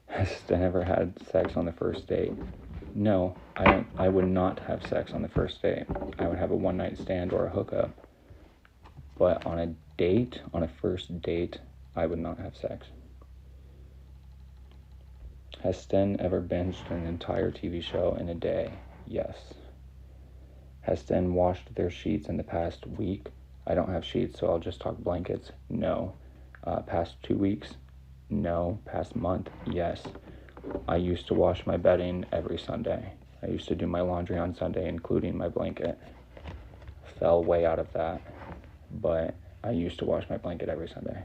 Has Sten ever had sex on the first date? No, I would not have sex on the first date. I would have a one-night stand or a hookup. But on a date, on a first date, I would not have sex. Has Sten ever binged an entire TV show in a day? Yes. Has Sten washed their sheets in the past week? I don't have sheets, so I'll just talk blankets. No. Past 2 weeks? No. Past month? Yes. I used to wash my bedding every Sunday. I used to do my laundry on Sunday, including my blanket. Fell way out of that, but I used to wash my blanket every Sunday.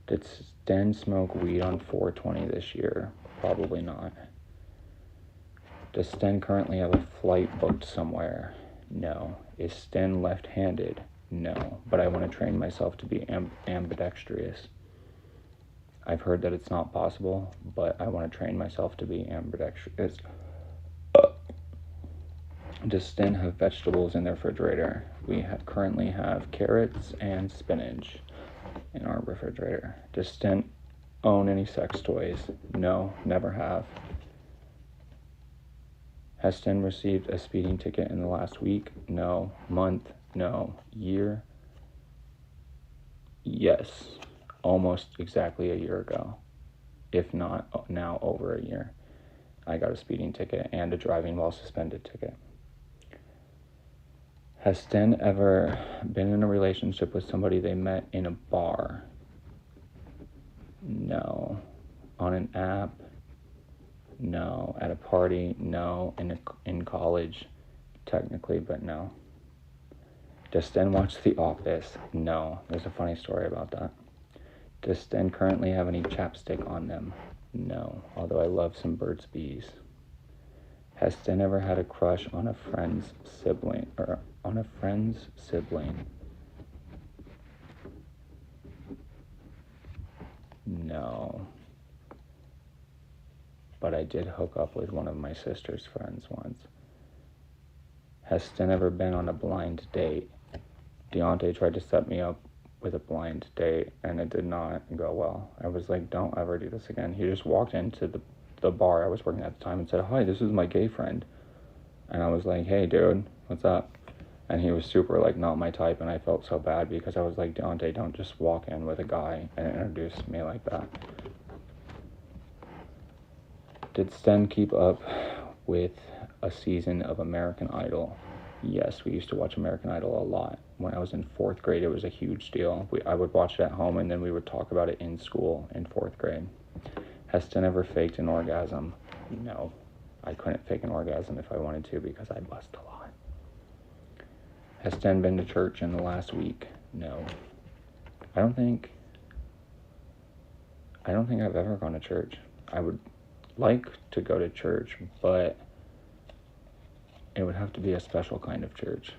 Did Sten smoke weed on 420 this year? Probably not. Does Sten currently have a flight booked somewhere? No. Is Sten left-handed? No. But I want to train myself to be ambidextrous. I've heard that it's not possible, but I want to train myself to be ambidextrous. Does Sten have vegetables in the refrigerator? We currently have carrots and spinach in our refrigerator. Does Sten own any sex toys? No, never have. Has Sten received a speeding ticket in the last week? No. Month? No. Year? Yes. Almost exactly a year ago. If not now over a year. I got a speeding ticket and a driving while suspended ticket. Has Sten ever been in a relationship with somebody they met in a bar? No. On an app? No. At a party? No. In college? Technically, but no. Does Sten watch The Office? No. There's a funny story about that. Does Sten currently have any chapstick on them? No. Although I love some Burt's Bees. Has Sten ever had a crush on a friend's sibling? No. But I did hook up with one of my sister's friends once. Has Sten ever been on a blind date? Deontay tried to set me up with a blind date, and it did not go well. I was like, don't ever do this again. He just walked into the bar I was working at the time and said, hi, this is my gay friend. And I was like, hey, dude, what's up? And he was super, like, not my type, and I felt so bad because I was like, Deontay, don't just walk in with a guy and introduce me like that. Did Sten keep up with a season of American Idol? Yes, we used to watch American Idol a lot. When I was in 4th grade, it was a huge deal. I would watch it at home, and then we would talk about it in school in 4th grade. Has Sten ever faked an orgasm? No. I couldn't fake an orgasm if I wanted to because I bust a lot. Has Sten been to church in the last week? No. I don't think I've ever gone to church. I would like to go to church, but it would have to be a special kind of church.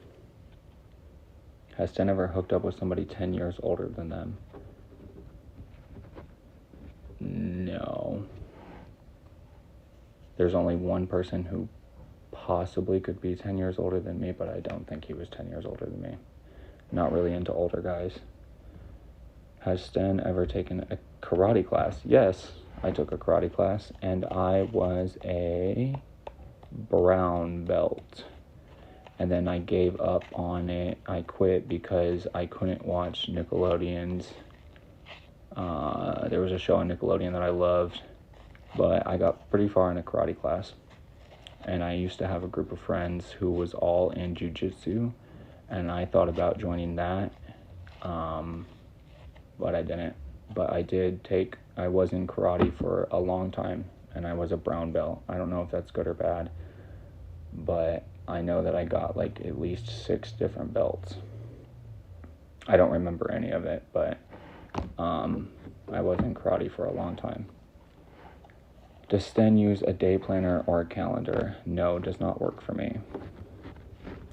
Has Sten ever hooked up with somebody 10 years older than them? No. There's only one person who possibly could be 10 years older than me, but I don't think he was 10 years older than me. Not really into older guys. Has Sten ever taken a karate class? Yes, I took a karate class, and I was a brown belt. And then I gave up on it. I quit because I couldn't watch Nickelodeon's. There was a show on Nickelodeon that I loved, but I got pretty far in a karate class. And I used to have a group of friends who was all in jiu-jitsu, and I thought about joining that, but I didn't. But I was in karate for a long time, and I was a brown belt. I don't know if that's good or bad, but I know that I got like at least 6 different belts. I don't remember any of it, but I was in karate for a long time. Does Sten use a day planner or a calendar? No, does not work for me.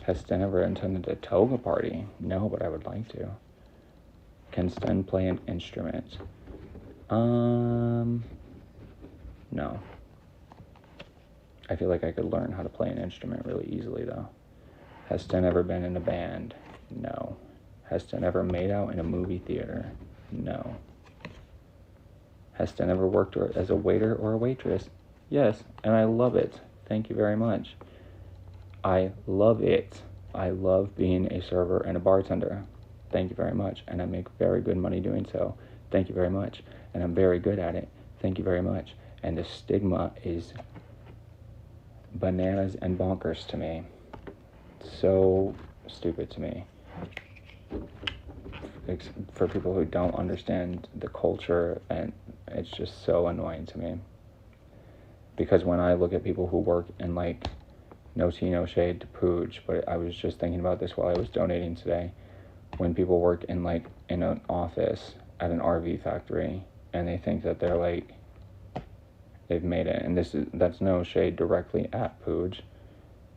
Has Sten ever attended a toga party? No, but I would like to. Can Sten play an instrument? No. I feel like I could learn how to play an instrument really easily, though. Has Sten ever been in a band? No. Has Sten ever made out in a movie theater? No. Has Sten ever worked as a waiter or a waitress? Yes, and I love it. Thank you very much. I love it. I love being a server and a bartender. Thank you very much. And I make very good money doing so. Thank you very much. And I'm very good at it. Thank you very much. And the stigma is bananas and bonkers to me. So stupid to me. For people who don't understand the culture, and it's just so annoying to me. Because when I look at people who work in, like, no tea, no shade to Pooch, but I was just thinking about this while I was donating today. When people work in, like, in an office at an RV factory, and they think that they're, like, they've made it, and that's no shade directly at Pooch,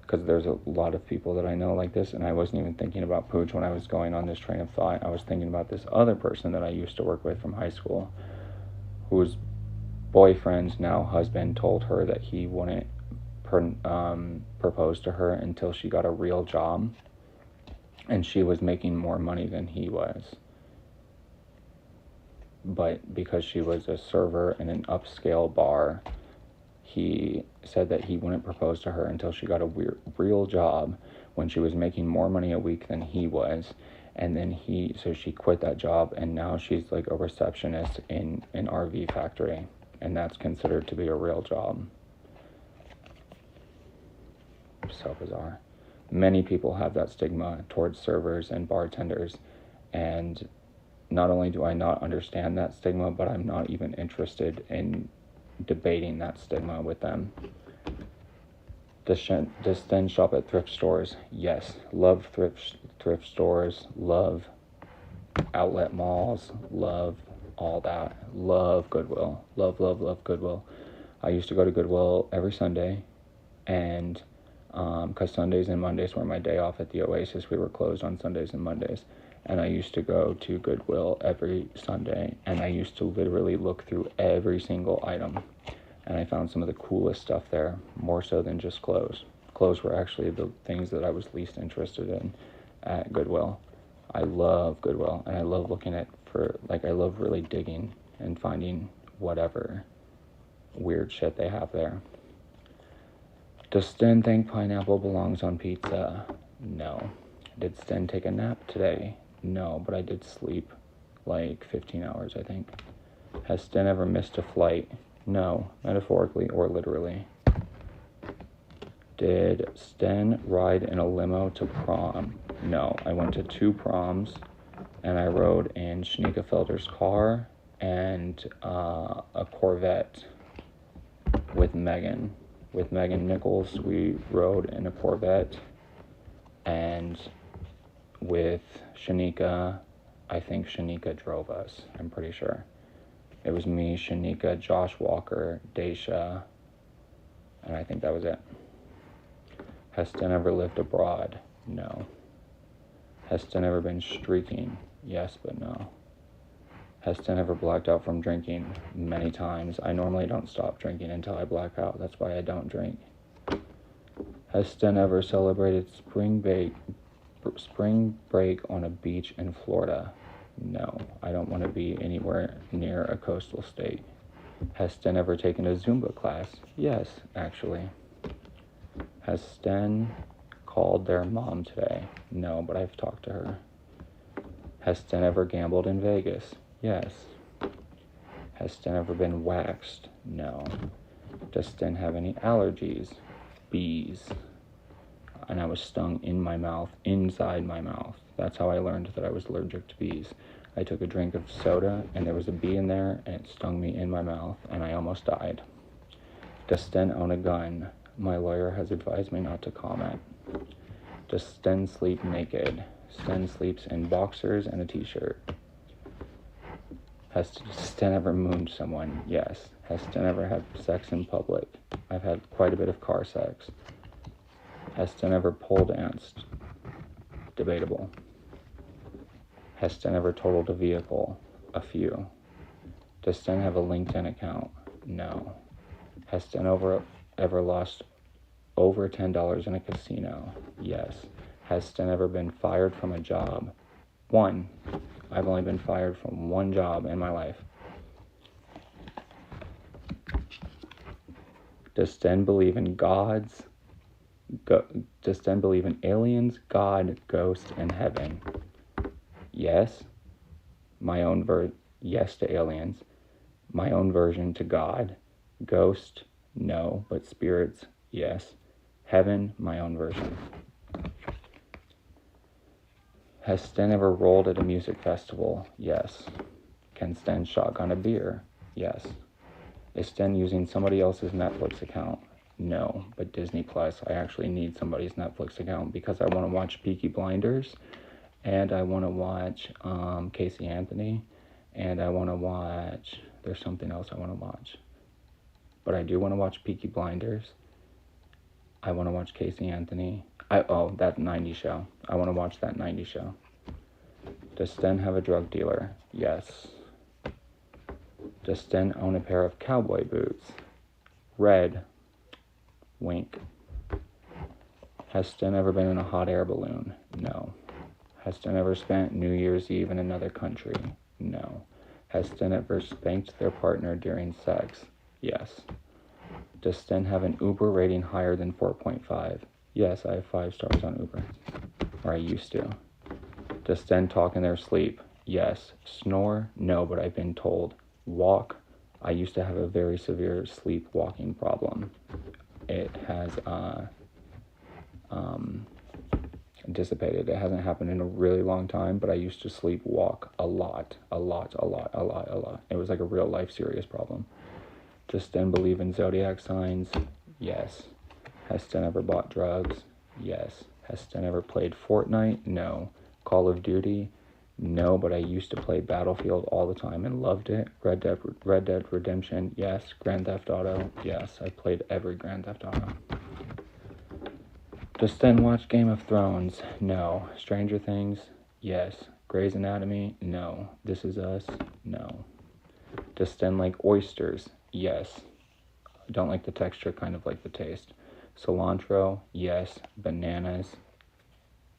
because there's a lot of people that I know like this, and I wasn't even thinking about Pooch when I was going on this train of thought. I was thinking about this other person that I used to work with from high school, whose boyfriend's now husband told her that he wouldn't propose to her until she got a real job, and she was making more money than he was. But because she was a server in an upscale bar, he said that he wouldn't propose to her until she got a real job when she was making more money a week than he was. And then so she quit that job, and now she's like a receptionist in an RV factory, and that's considered to be a real job. So bizarre. Many people have that stigma towards servers and bartenders, and not only do I not understand that stigma, but I'm not even interested in debating that stigma with them. Does Sten shop at thrift stores? Yes. Love thrift stores. Love outlet malls. Love all that. Love Goodwill. Love Goodwill. I used to go to Goodwill every Sunday, and because Sundays and Mondays were my day off at the Oasis, we were closed on Sundays and Mondays. And I used to go to Goodwill every Sunday, and I used to literally look through every single item. And I found some of the coolest stuff there, more so than just clothes. Clothes were actually the things that I was least interested in at Goodwill. I love Goodwill, and I love looking at I love really digging and finding whatever weird shit they have there. Does Sten think pineapple belongs on pizza? No. Did Sten take a nap today? No, but I did sleep like 15 hours, I think. Has Sten ever missed a flight? No, metaphorically or literally. Did Sten ride in a limo to prom? No, I went to 2 proms, and I rode in Shanika Felder's car and a Corvette with Megan. With Megan Nichols, we rode in a Corvette, and with Shanika, I think Shanika drove us, I'm pretty sure. It was me, Shanika, Josh Walker, Daisha, and I think that was it. Has Sten ever lived abroad? No. Has Sten ever been streaking? Yes, but no. Has Sten ever blacked out from drinking? Many times. I normally don't stop drinking until I black out. That's why I don't drink. Has Sten ever celebrated spring break on a beach in Florida? No, I don't want to be anywhere near a coastal state. Has Sten ever taken a Zumba class? Yes, actually. Has Sten called their mom today? No, but I've talked to her. Has Sten ever gambled in Vegas? Yes. Has Sten ever been waxed? No. Does Sten have any allergies? Bees. And I was stung in my mouth, inside my mouth. That's how I learned that I was allergic to bees. I took a drink of soda, and there was a bee in there, and it stung me in my mouth, and I almost died. Does Sten own a gun? My lawyer has advised me not to comment. Does Sten sleep naked? Sten sleeps in boxers and a t-shirt. Has Sten ever mooned someone? Yes. Has Sten ever had sex in public? I've had quite a bit of car sex. Has Sten ever pole danced? Debatable. Has Sten ever totaled a vehicle? A few. Does Sten have a LinkedIn account? No. Has Sten ever lost over $10 in a casino? Yes. Has Sten ever been fired from a job? One. I've only been fired from one job in my life. Does Sten believe in gods? Does Sten believe in aliens, God, ghosts, and heaven? Yes. Yes to aliens. My own version to God. Ghost, no, but spirits, yes. Heaven, my own version. Has Sten ever rolled at a music festival? Yes. Can Sten shotgun a beer? Yes. Is Sten using somebody else's Netflix account? No, but Disney Plus. I actually need somebody's Netflix account because I want to watch Peaky Blinders, and I want to watch Casey Anthony, and I want to watch, there's something else I want to watch. But I do want to watch Peaky Blinders. I want to watch Casey Anthony. That 90s show. I want to watch that 90s show. Does Sten have a drug dealer? Yes. Does Sten own a pair of cowboy boots? Red. Wink. Has Sten ever been in a hot air balloon? No. Has Sten ever spent New Year's Eve in another country? No. Has Sten ever spanked their partner during sex? Yes. Does Sten have an Uber rating higher than 4.5? Yes, I have 5 stars on Uber. Or I used to. Does Sten talk in their sleep? Yes. Snore? No, but I've been told. Walk? I used to have a very severe sleepwalking problem. It has dissipated. It hasn't happened in a really long time, but I used to sleepwalk a lot. It was like a real life serious problem. Does Sten believe in zodiac signs? Yes. Has Sten ever bought drugs? Yes. Has Sten ever played Fortnite? No. Call of Duty? No, but I used to play Battlefield all the time and loved it. Red Dead Redemption? Yes. Grand Theft Auto? Yes. I played every Grand Theft Auto. Does Sten watch Game of Thrones? No. Stranger Things? Yes. Grey's Anatomy? No. This Is Us? No. Does Sten like oysters? Yes. I don't like the texture, kind of like the taste. Cilantro? Yes. Bananas?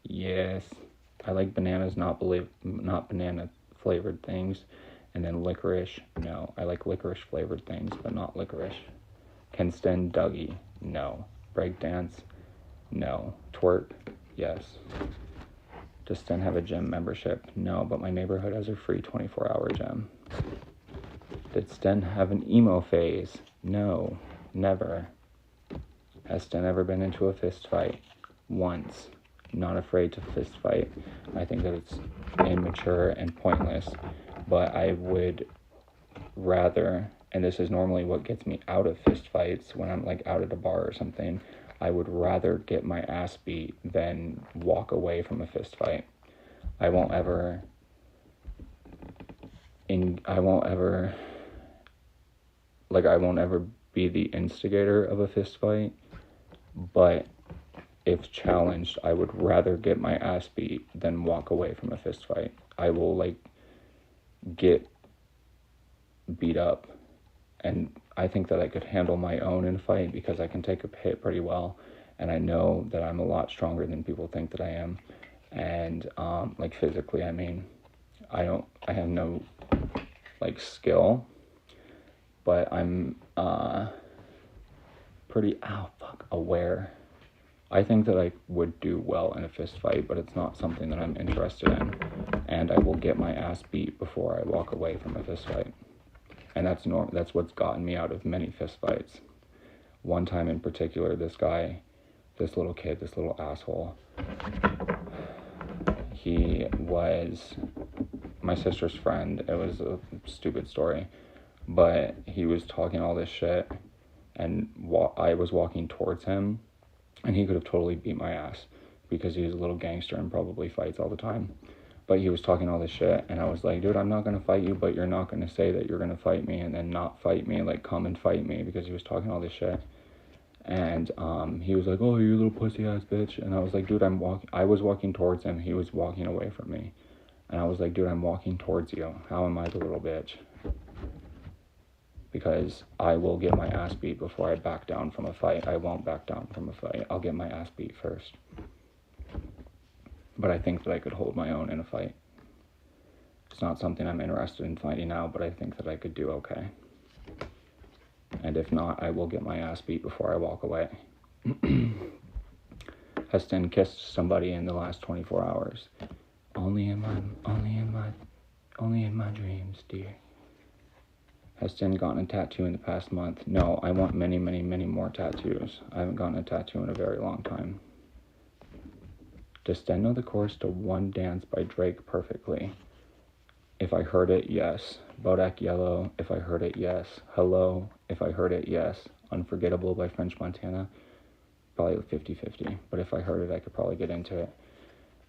Yes. I like bananas, not banana flavored things. And then licorice? No. I like licorice flavored things, but not licorice. Can Sten Dougie? No. Breakdance? No. Twerk? Yes. Does Sten have a gym membership? No, but my neighborhood has a free 24-hour gym. Did Sten have an emo phase? No. Never. Has Sten ever been into a fist fight? Once. Not afraid to fist fight. I think that it's immature and pointless, but I would rather, and this is normally what gets me out of fist fights when I'm like out at a bar or something, I would rather get my ass beat than walk away from a fist fight. I won't ever be the instigator of a fist fight, but if challenged, I would rather get my ass beat than walk away from a fist fight. I will like get beat up, and I think that I could handle my own in a fight because I can take a hit pretty well, and I know that I'm a lot stronger than people think that I am. And like physically, I mean, I have no like skill, but I'm pretty aware. I think that I would do well in a fist fight, but it's not something that I'm interested in, and I will get my ass beat before I walk away from a fist fight. And that's what's gotten me out of many fist fights. One time in particular, this little kid, this little asshole, he was my sister's friend. It was a stupid story, but he was talking all this shit, and I was walking towards him, and he could have totally beat my ass because he was a little gangster and probably fights all the time. But he was talking all this shit, and I was like, dude, I'm not going to fight you, but you're not going to say that you're going to fight me and then not fight me, like, come and fight me, because he was talking all this shit. And he was like, oh, you little pussy-ass bitch. And I was like, dude, I was walking towards him. He was walking away from me. And I was like, dude, I'm walking towards you. How am I the little bitch? Because I will get my ass beat before I back down from a fight. I won't back down from a fight. I'll get my ass beat first. But I think that I could hold my own in a fight. It's not something I'm interested in finding out, but I think that I could do okay. And if not, I will get my ass beat before I walk away. Heston kissed somebody in the last 24 hours. Only in my dreams, dear. Has Sten gotten a tattoo in the past month? No, I want many, many, many more tattoos. I haven't gotten a tattoo in a very long time. Does Sten know the chorus to One Dance by Drake perfectly? If I heard it, yes. Bodak Yellow, if I heard it, yes. Hello, if I heard it, yes. Unforgettable by French Montana, probably 50-50. But if I heard it, I could probably get into it.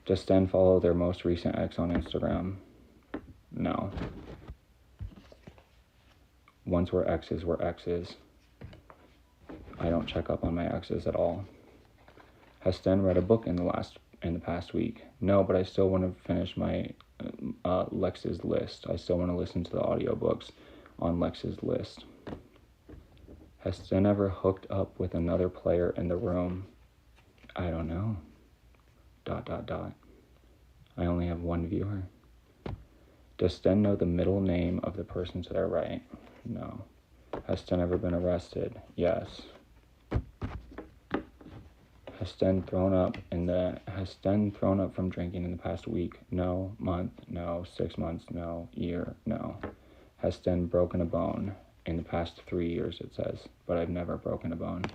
Does Sten follow their most recent ex on Instagram? No. Once we're exes, we're exes. I don't check up on my exes at all. Has Sten read a book in the past week? No, but I still want to finish my Lex's List. I still want to listen to the audiobooks on Lex's List. Has Sten ever hooked up with another player in the room? I don't know. ... I only have one viewer. Does Sten know the middle name of the person to their right? No. Has Sten ever been arrested? Yes. Has Sten thrown up from drinking in the past week? No. Month? No. 6 months? No. Year? No. Has Sten broken a bone? In the past 3 years, it says, but I've never broken a bone.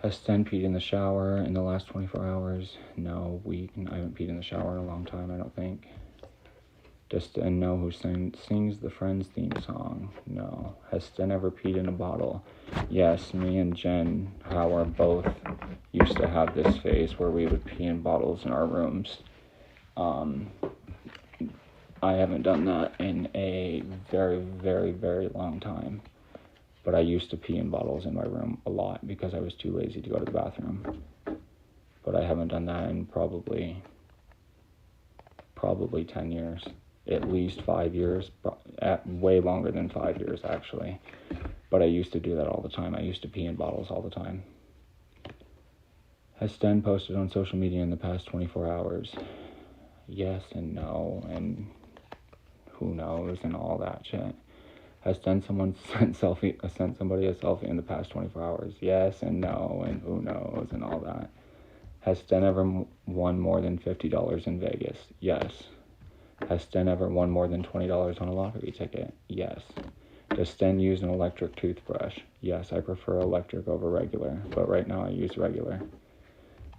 Has Sten peed in the shower in the last 24 hours? No. I haven't peed in the shower in a long time, I don't think. Does Sten know who sings the Friends theme song? No. Has Sten ever peed in a bottle? Yes, me and Jen Howard both used to have this phase where we would pee in bottles in our rooms. I haven't done that in a very, very, very long time. But I used to pee in bottles in my room a lot because I was too lazy to go to the bathroom. But I haven't done that in probably 10 years. At least 5 years, way longer than 5 years actually. But I used to do that all the time. I used to pee in bottles all the time. Has Sten posted on social media in the past 24 hours? Yes and no, and who knows, and all that shit. Has Sten sent somebody a selfie in the past 24 hours? Yes and no, and who knows, and all that. Has Sten ever won more than $50 in Vegas? Yes. Has Sten ever won more than $20 on a lottery ticket? Yes. Does Sten use an electric toothbrush? Yes, I prefer electric over regular, but right now I use regular.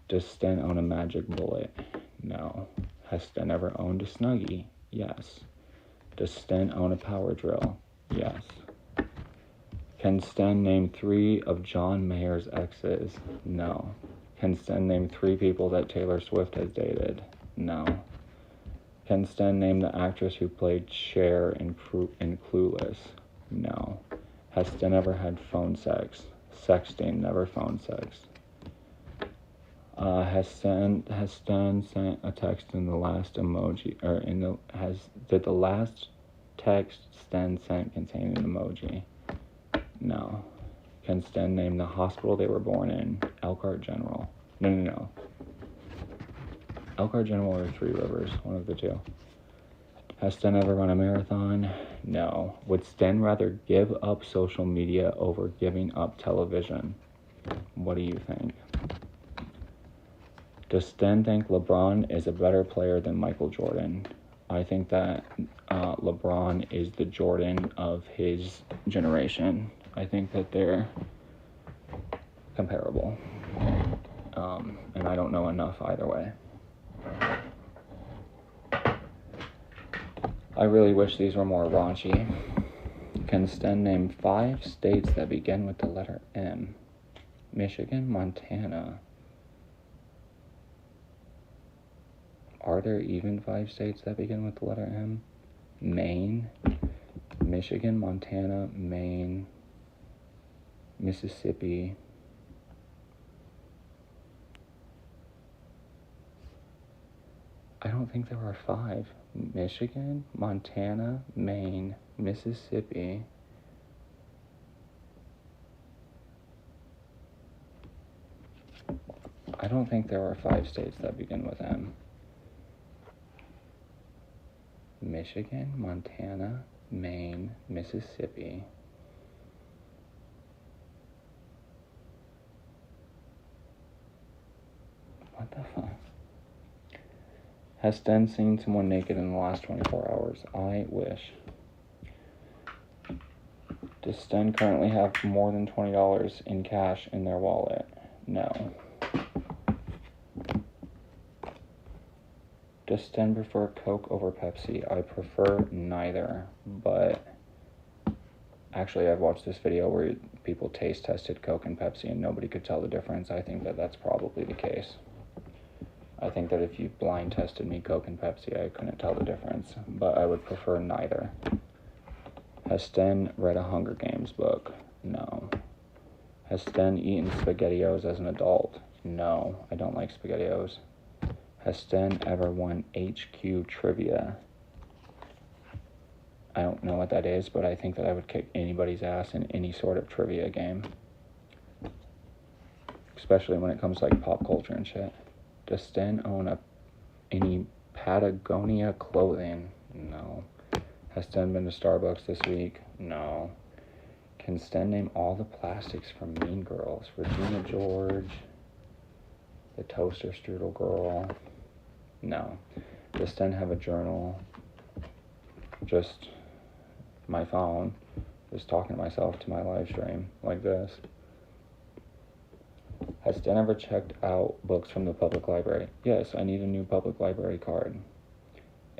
Does Sten own a magic bullet? No. Has Sten ever owned a Snuggie? Yes. Does Sten own a power drill? Yes. Can Sten name 3 of John Mayer's exes? No. Can Sten name 3 people that Taylor Swift has dated? No. Can Sten name the actress who played Cher in Clueless? No. Has Sten ever had phone sex? Sexting, never phone sex. Has Sten sent a text in the last emoji, did the last text Sten sent contain an emoji? No. Can Sten name the hospital they were born in? Elkhart General. No. Elkhart General or Three Rivers, one of the two. Has Sten ever run a marathon? No. Would Sten rather give up social media over giving up television? What do you think? Does Sten think LeBron is a better player than Michael Jordan? I think that LeBron is the Jordan of his generation. I think that they're comparable. And I don't know enough either way. I really wish these were more raunchy. Can Sten name 5 states that begin with the letter M? Michigan, Montana. Are there even 5 states that begin with the letter M? Maine, Michigan, Montana, Maine, Mississippi. I don't think there are 5. Michigan, Montana, Maine, Mississippi. I don't think there are 5 states that begin with M. Michigan, Montana, Maine, Mississippi. What the fuck? Has Sten seen someone naked in the last 24 hours? I wish. Does Sten currently have more than $20 in cash in their wallet? No. Does Sten prefer Coke over Pepsi? I prefer neither, but actually I've watched this video where people taste tested Coke and Pepsi and nobody could tell the difference. I think that that's probably the case. I think that if you blind tested me Coke and Pepsi, I couldn't tell the difference, but I would prefer neither. Has Sten read a Hunger Games book? No. Has Sten eaten SpaghettiOs as an adult? No, I don't like SpaghettiOs. Has Sten ever won HQ trivia? I don't know what that is, but I think that I would kick anybody's ass in any sort of trivia game. Especially when it comes to like pop culture and shit. Does Sten own any Patagonia clothing? No. Has Sten been to Starbucks this week? No. Can Sten name all the plastics from Mean Girls? Regina George, the Toaster Strudel Girl. No. Does Sten have a journal? Just my phone. Just talking to myself to my live stream like this. Has Sten ever checked out books from the public library? Yes, I need a new public library card.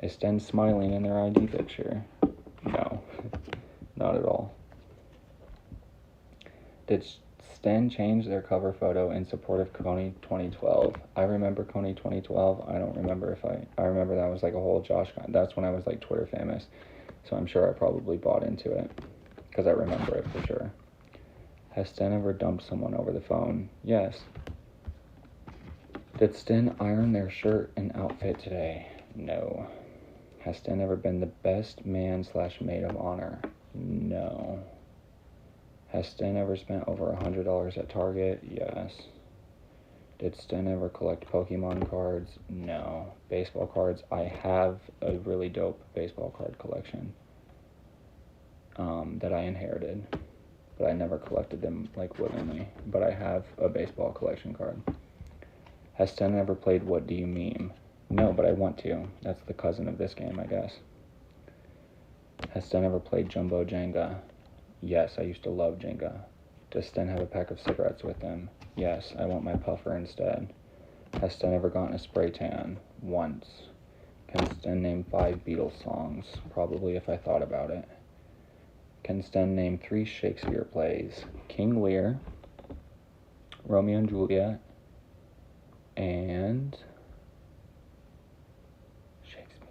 Is Sten smiling in their ID picture? No, not at all. Did Sten change their cover photo in support of Coney 2012? I remember Coney 2012. I don't remember if I remember that was like a whole Josh. That's when I was like Twitter famous. So I'm sure I probably bought into it because I remember it for sure. Has Sten ever dumped someone over the phone? Yes. Did Sten iron their shirt and outfit today? No. Has Sten ever been the best man / maid of honor? No. Has Sten ever spent over $100 at Target? Yes. Did Sten ever collect Pokemon cards? No. Baseball cards? I have a really dope baseball card collection that I inherited, but I never collected them like willingly. But I have a baseball collection card. Has Sten ever played What Do You Meme? No, but I want to. That's the cousin of this game, I guess. Has Sten ever played Jumbo Jenga? Yes, I used to love Jenga. Does Sten have a pack of cigarettes with him? Yes, I want my puffer instead. Has Sten ever gotten a spray tan? Once. Can Sten name 5 Beatles songs? Probably if I thought about it. Can Sten name 3 Shakespeare plays? King Lear, Romeo and Juliet, and Shakespeare.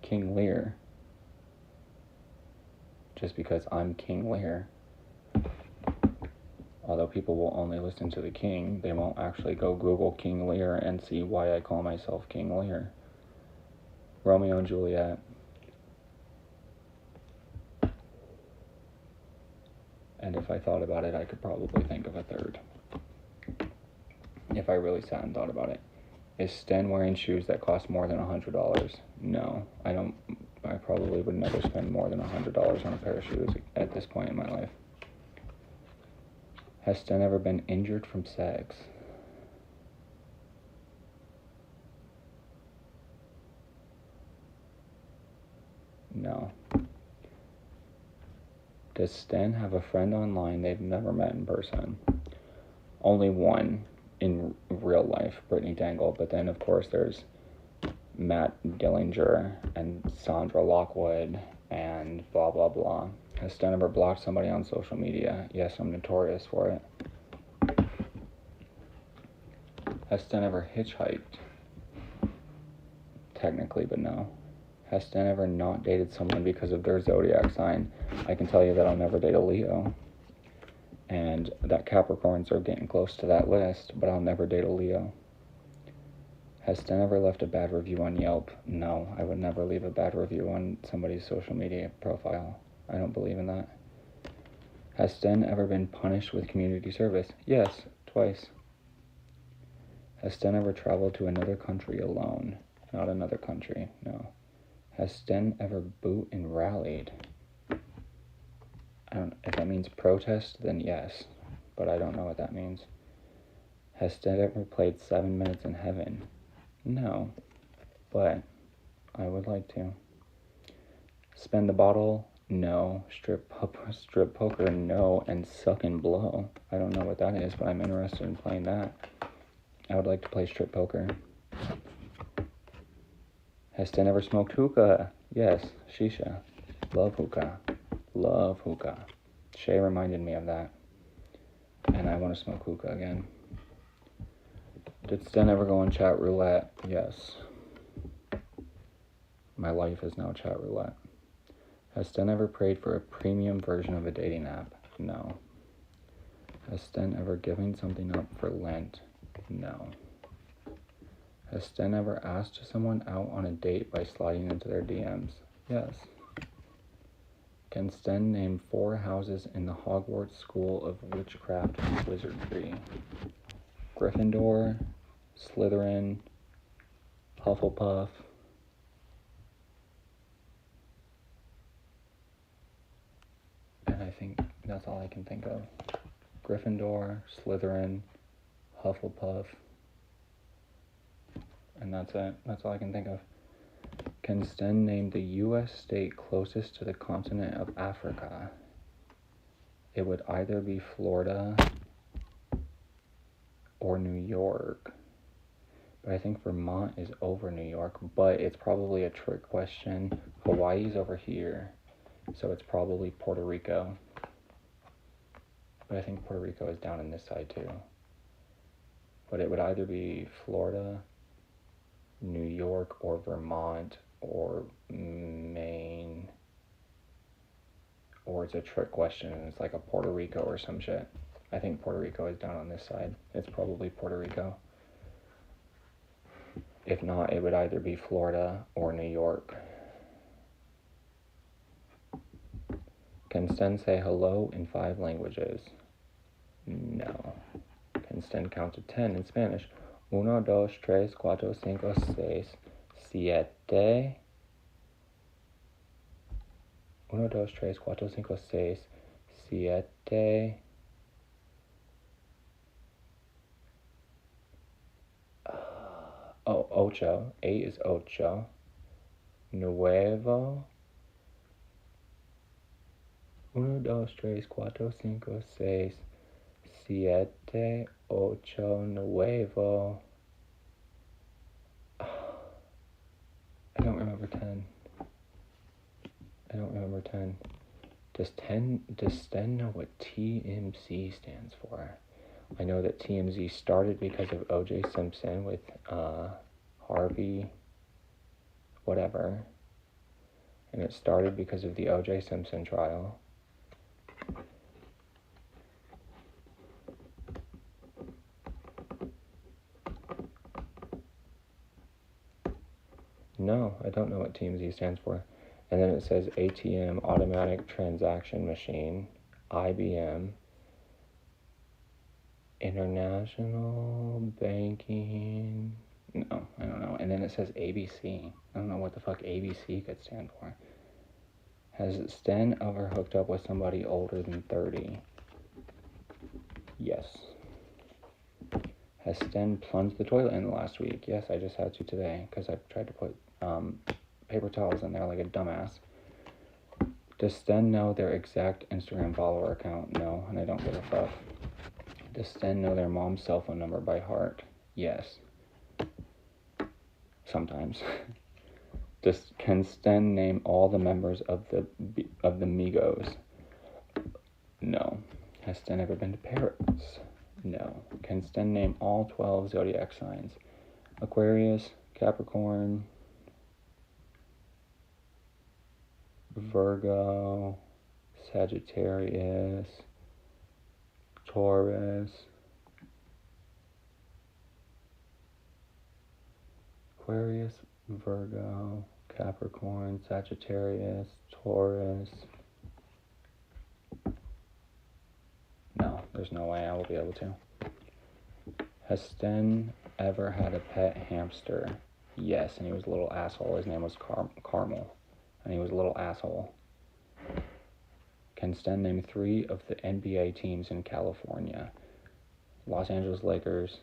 King Lear. Just because I'm King Lear. Although people will only listen to the king, they won't actually go Google King Lear and see why I call myself King Lear. Romeo and Juliet. And if I thought about it, I could probably think of a third. If I really sat and thought about it. Is Sten wearing shoes that cost more than $100? No, I don't. I probably would never spend more than $100 on a pair of shoes at this point in my life. Has Sten ever been injured from sex? No. Does Sten have a friend online they've never met in person? Only one in real life, Brittany Dangle, but then of course there's Matt Dillinger and Sandra Lockwood and blah blah blah. Has Sten ever blocked somebody on social media? Yes, I'm notorious for it. Has Sten ever hitchhiked? Technically, but no. Has Sten ever not dated someone because of their zodiac sign? I can tell you that I'll never date a Leo. And that Capricorns are getting close to that list, but I'll never date a Leo. Has Sten ever left a bad review on Yelp? No, I would never leave a bad review on somebody's social media profile. I don't believe in that. Has Sten ever been punished with community service? Yes, twice. Has Sten ever traveled to another country alone? Not another country, no. Has Sten ever boot and rallied? I don't know. If that means protest, then yes. But I don't know what that means. Has Sten ever played 7 Minutes in Heaven? No. But I would like to. Spend the bottle? No. Strip poker? No. And suck and blow? I don't know what that is, but I'm interested in playing that. I would like to play strip poker. Has Sten ever smoked hookah? Yes. Shisha. Love hookah. Love hookah. Shay reminded me of that. And I want to smoke hookah again. Did Sten ever go on chat roulette? Yes. My life is now chat roulette. Has Sten ever prayed for a premium version of a dating app? No. Has Sten ever given something up for Lent? No. Has Sten ever asked someone out on a date by sliding into their DMs? Yes. Can Sten name 4 houses in the Hogwarts School of Witchcraft and Wizardry? Gryffindor, Slytherin, Hufflepuff, and I think that's all I can think of. Gryffindor, Slytherin, Hufflepuff, and that's it. That's all I can think of. Can Sten name the U.S. state closest to the continent of Africa? It would either be Florida or New York. But I think Vermont is over New York, but it's probably a trick question. Hawaii's over here, so it's probably Puerto Rico. But I think Puerto Rico is down in this side too. But it would either be Florida, New York, or Vermont, or Maine. Or it's a trick question and it's like a Puerto Rico or some shit. I think Puerto Rico is down on this side. It's probably Puerto Rico. If not, it would either be Florida or New York. Can Sten say hello in 5 languages? No. Can Sten count to 10 in Spanish? 1, 2, 3, 4, 5, 6, 7. 1, 2, 3, 4, 5, 6, 7. Ocho. 8 is ocho. Nuevo. 1, 2, 3, 4, 5, 6, 7, 8, nuevo. I don't remember 10. Does Sten know what TMZ stands for? I know that TMZ started because of O.J. Simpson with Harvey, whatever. And it started because of the O.J. Simpson trial. No, I don't know what TMZ stands for. And then it says ATM, Automatic Transaction Machine, IBM, International Banking. No, I don't know. And then it says ABC. I don't know what the fuck ABC could stand for. Has Sten ever hooked up with somebody older than 30? Yes. Has Sten plunged the toilet in the last week? Yes, I just had to today because I tried to put paper towels in there like a dumbass. Does Sten know their exact Instagram follower account? No, and I don't give a fuck. Does Sten know their mom's cell phone number by heart? Yes. Sometimes. Can Sten name all the members of the Migos? No. Has Sten ever been to Paris? No. Can Sten name all 12 zodiac signs? Aquarius, Capricorn, Virgo, Sagittarius, Taurus, Aquarius, Virgo, Capricorn, Sagittarius, Taurus. No, there's no way I will be able to. Has Sten ever had a pet hamster? Yes, and he was a little asshole. His name was Carmel, and he was a little asshole. Can Sten name 3 of the NBA teams in California? Los Angeles Lakers.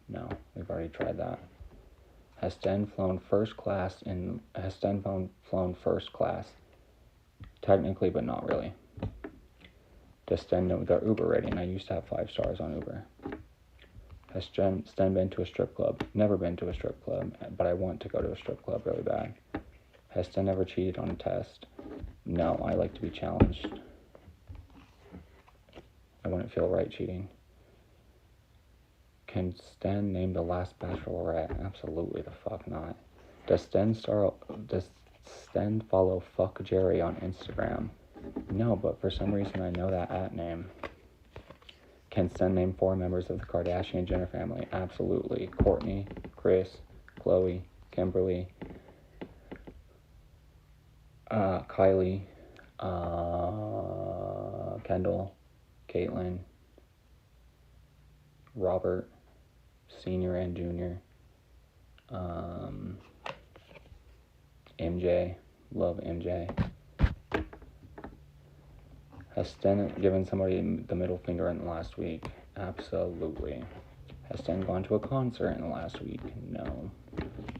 No, we've already tried that. Has Sten flown first class? Technically, but not really. Does Sten know their Uber rating? I used to have 5 stars on Uber. Has Sten been to a strip club? Never been to a strip club, but I want to go to a strip club really bad. Has Sten ever cheated on a test? No, I like to be challenged. I wouldn't feel right cheating. Can Sten name the last bachelorette? Absolutely the fuck not. Does Sten follow Fuck Jerry on Instagram? No, but for some reason I know that @ name. Can Sten name 4 members of the Kardashian-Jenner family? Absolutely. Kourtney, Kris, Khloe, Kimberly, Kylie, Kendall, Caitlyn, Robert, Senior and Junior, MJ, love MJ. Has Sten given somebody the middle finger in the last week? Absolutely. Has Sten gone to a concert in the last week? No.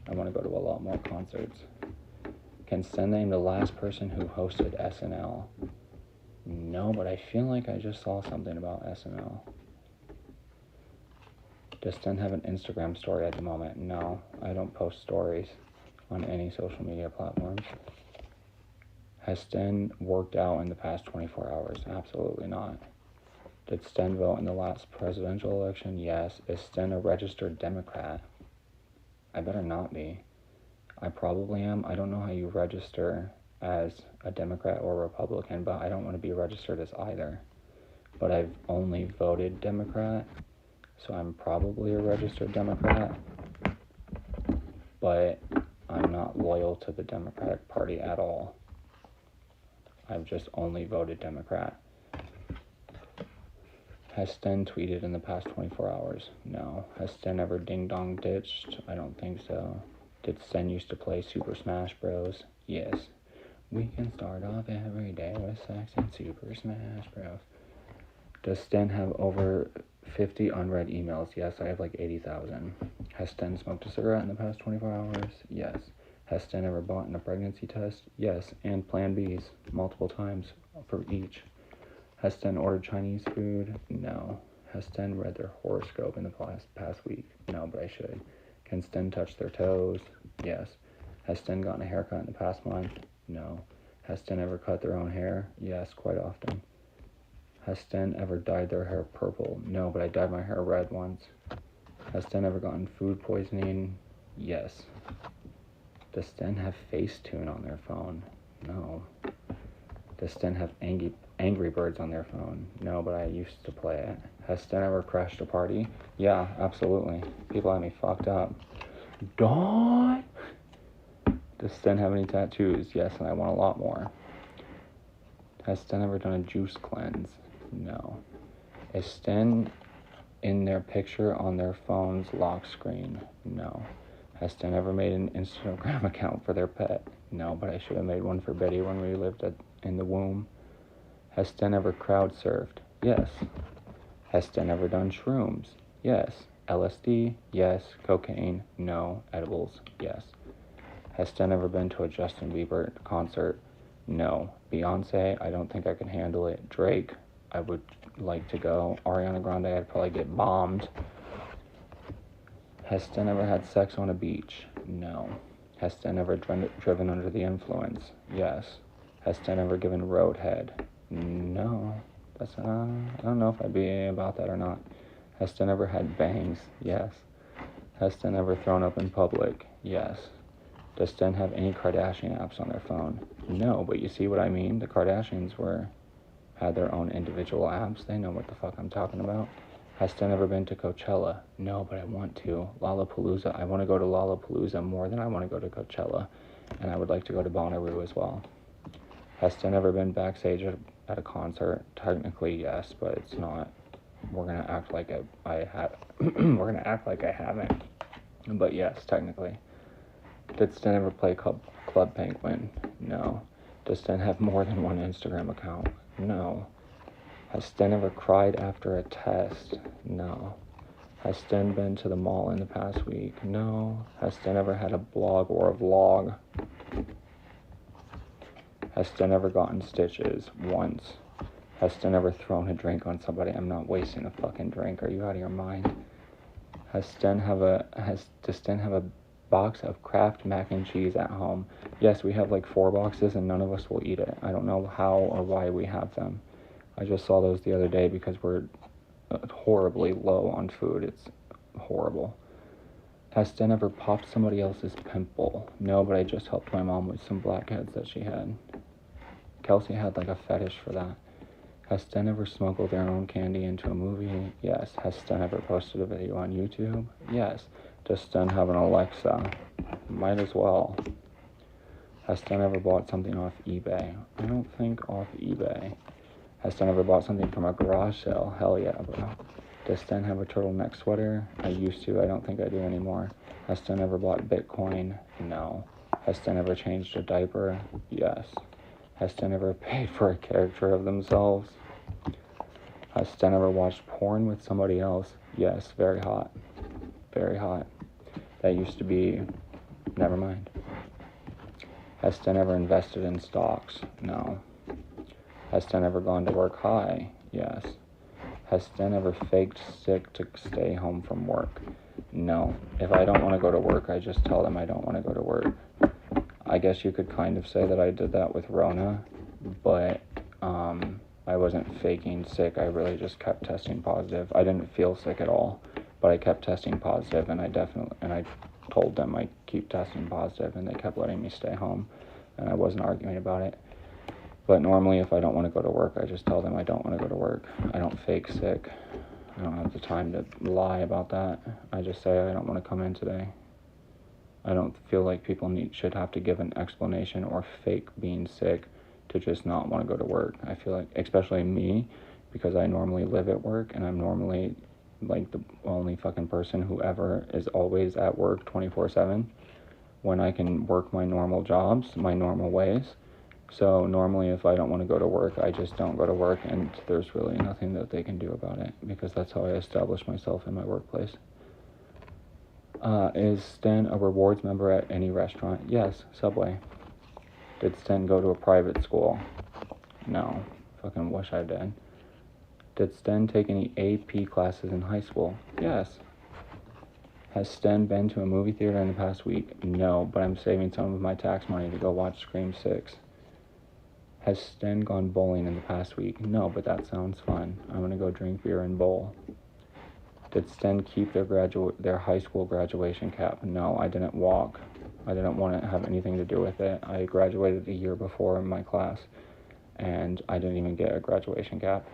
I want to go to a lot more concerts. Can Sten name the last person who hosted SNL? No, but I feel like I just saw something about SNL. Does Sten have an Instagram story at the moment? No, I don't post stories on any social media platforms. Has Sten worked out in the past 24 hours? Absolutely not. Did Sten vote in the last presidential election? Yes. Is Sten a registered Democrat? I better not be. I probably am. I don't know how you register as a Democrat or Republican, but I don't want to be registered as either. But I've only voted Democrat, so I'm probably a registered Democrat. But I'm not loyal to the Democratic Party at all. I've just only voted Democrat. Has Sten tweeted in the past 24 hours? No. Has Sten ever ding-dong ditched? I don't think so. Did Sten used to play Super Smash Bros? Yes. We can start off every day with sex and Super Smash Bros. Does Sten have over 50 unread emails? Yes, I have like 80,000. Has Sten smoked a cigarette in the past 24 hours? Yes. Has Sten ever bought in a pregnancy test? Yes, and Plan Bs multiple times for each. Has Sten ordered Chinese food? No. Has Sten read their horoscope in the past week? No, but I should. Can Sten touch their toes? Yes. Has Sten gotten a haircut in the past month? No. Has Sten ever cut their own hair? Yes, quite often. Has Sten ever dyed their hair purple? No, but I dyed my hair red once. Has Sten ever gotten food poisoning? Yes. Does Sten have Facetune on their phone? No. Does Sten have Angry Birds on their phone? No, but I used to play it. Has Sten ever crashed a party? Yeah, absolutely. People had me fucked up. Dawn! Does Sten have any tattoos? Yes, and I want a lot more. Has Sten ever done a juice cleanse? No. Is Sten in their picture on their phone's lock screen? No. Has Sten ever made an Instagram account for their pet? No, but I should have made one for Betty when we lived in the womb. Has Sten ever crowd surfed? Yes. Has Sten ever done shrooms? Yes. LSD? Yes. Cocaine? No. Edibles? Yes. Has Sten ever been to a Justin Bieber concert? No. Beyonce? I don't think I can handle it. Drake? I would like to go. Ariana Grande? I'd probably get bombed. Has Sten ever had sex on a beach? No. Has Sten ever driven under the influence? Yes. Has Sten ever given roadhead? No. I don't know if I'd be about that or not. Has Sten ever had bangs? Yes. Has Sten ever thrown up in public? Yes. Does Sten have any Kardashian apps on their phone? No, but you see what I mean? The Kardashians had their own individual apps. They know what the fuck I'm talking about. Has Sten ever been to Coachella? No, but I want to. Lollapalooza. I want to go to Lollapalooza more than I want to go to Coachella. And I would like to go to Bonnaroo as well. Has Sten ever been backstage at a concert? Technically, yes, but it's not we're gonna act like I have. We're gonna act like I haven't. But yes, technically. Did Sten ever play Club Penguin? No. Does Sten have more than one Instagram account? No. Has Sten ever cried after a test? No. Has Sten been to the mall in the past week? No. Has Sten ever had a blog or a vlog? Has Sten ever gotten stitches? Once. Has Sten ever thrown a drink on somebody? I'm not wasting a fucking drink. Are you out of your mind? Does Sten have a box of Kraft mac and cheese at home? Yes, we have like 4 boxes and none of us will eat it. I don't know how or why we have them. I just saw those the other day because we're horribly low on food. It's horrible. Has Sten ever popped somebody else's pimple? No, but I just helped my mom with some blackheads that she had. Kelsey had like a fetish for that. Has Sten ever smuggled their own candy into a movie? Yes. Has Sten ever posted a video on YouTube? Yes. Does Sten have an Alexa? Might as well. Has Sten ever bought something off eBay? I don't think off eBay. Has Sten ever bought something from a garage sale? Hell yeah, bro. Does Sten have a turtleneck sweater? I used to. I don't think I do anymore. Has Sten ever bought Bitcoin? No. Has Sten ever changed a diaper? Yes. Has Sten ever paid for a character of themselves? Has Sten ever watched porn with somebody else? Yes, very hot. Very hot. That used to be... Never mind. Has Sten ever invested in stocks? No. Has Sten ever gone to work high? Yes. Has Sten ever faked sick to stay home from work? No. If I don't want to go to work, I just tell them I don't want to go to work. I guess you could kind of say that I did that with Rona, but I wasn't faking sick. I really just kept testing positive. I didn't feel sick at all, but I kept testing positive, and I told them I keep testing positive, and they kept letting me stay home, and I wasn't arguing about it. But normally, if I don't want to go to work, I just tell them I don't want to go to work. I don't fake sick. I don't have the time to lie about that. I just say I don't want to come in today. I don't feel like people should have to give an explanation or fake being sick to just not want to go to work. I feel like, especially me, because I normally live at work, and I'm normally like the only fucking person who ever is always at work 24/7, when I can work my normal jobs, my normal ways. So normally if I don't want to go to work, I just don't go to work, and there's really nothing that they can do about it, because that's how I establish myself in my workplace. Is Sten a rewards member at any restaurant? Yes, Subway. Did Sten go to a private school? No. Fucking wish I did. Did Sten take any AP classes in high school? Yes. Has Sten been to a movie theater in the past week? No, but I'm saving some of my tax money to go watch Scream 6. Has Sten gone bowling in the past week? No, but that sounds fun. I'm gonna go drink beer and bowl. Did Sten keep their high school graduation cap? No, I didn't walk. I didn't want to have anything to do with it. I graduated a year before in my class, and I didn't even get a graduation cap.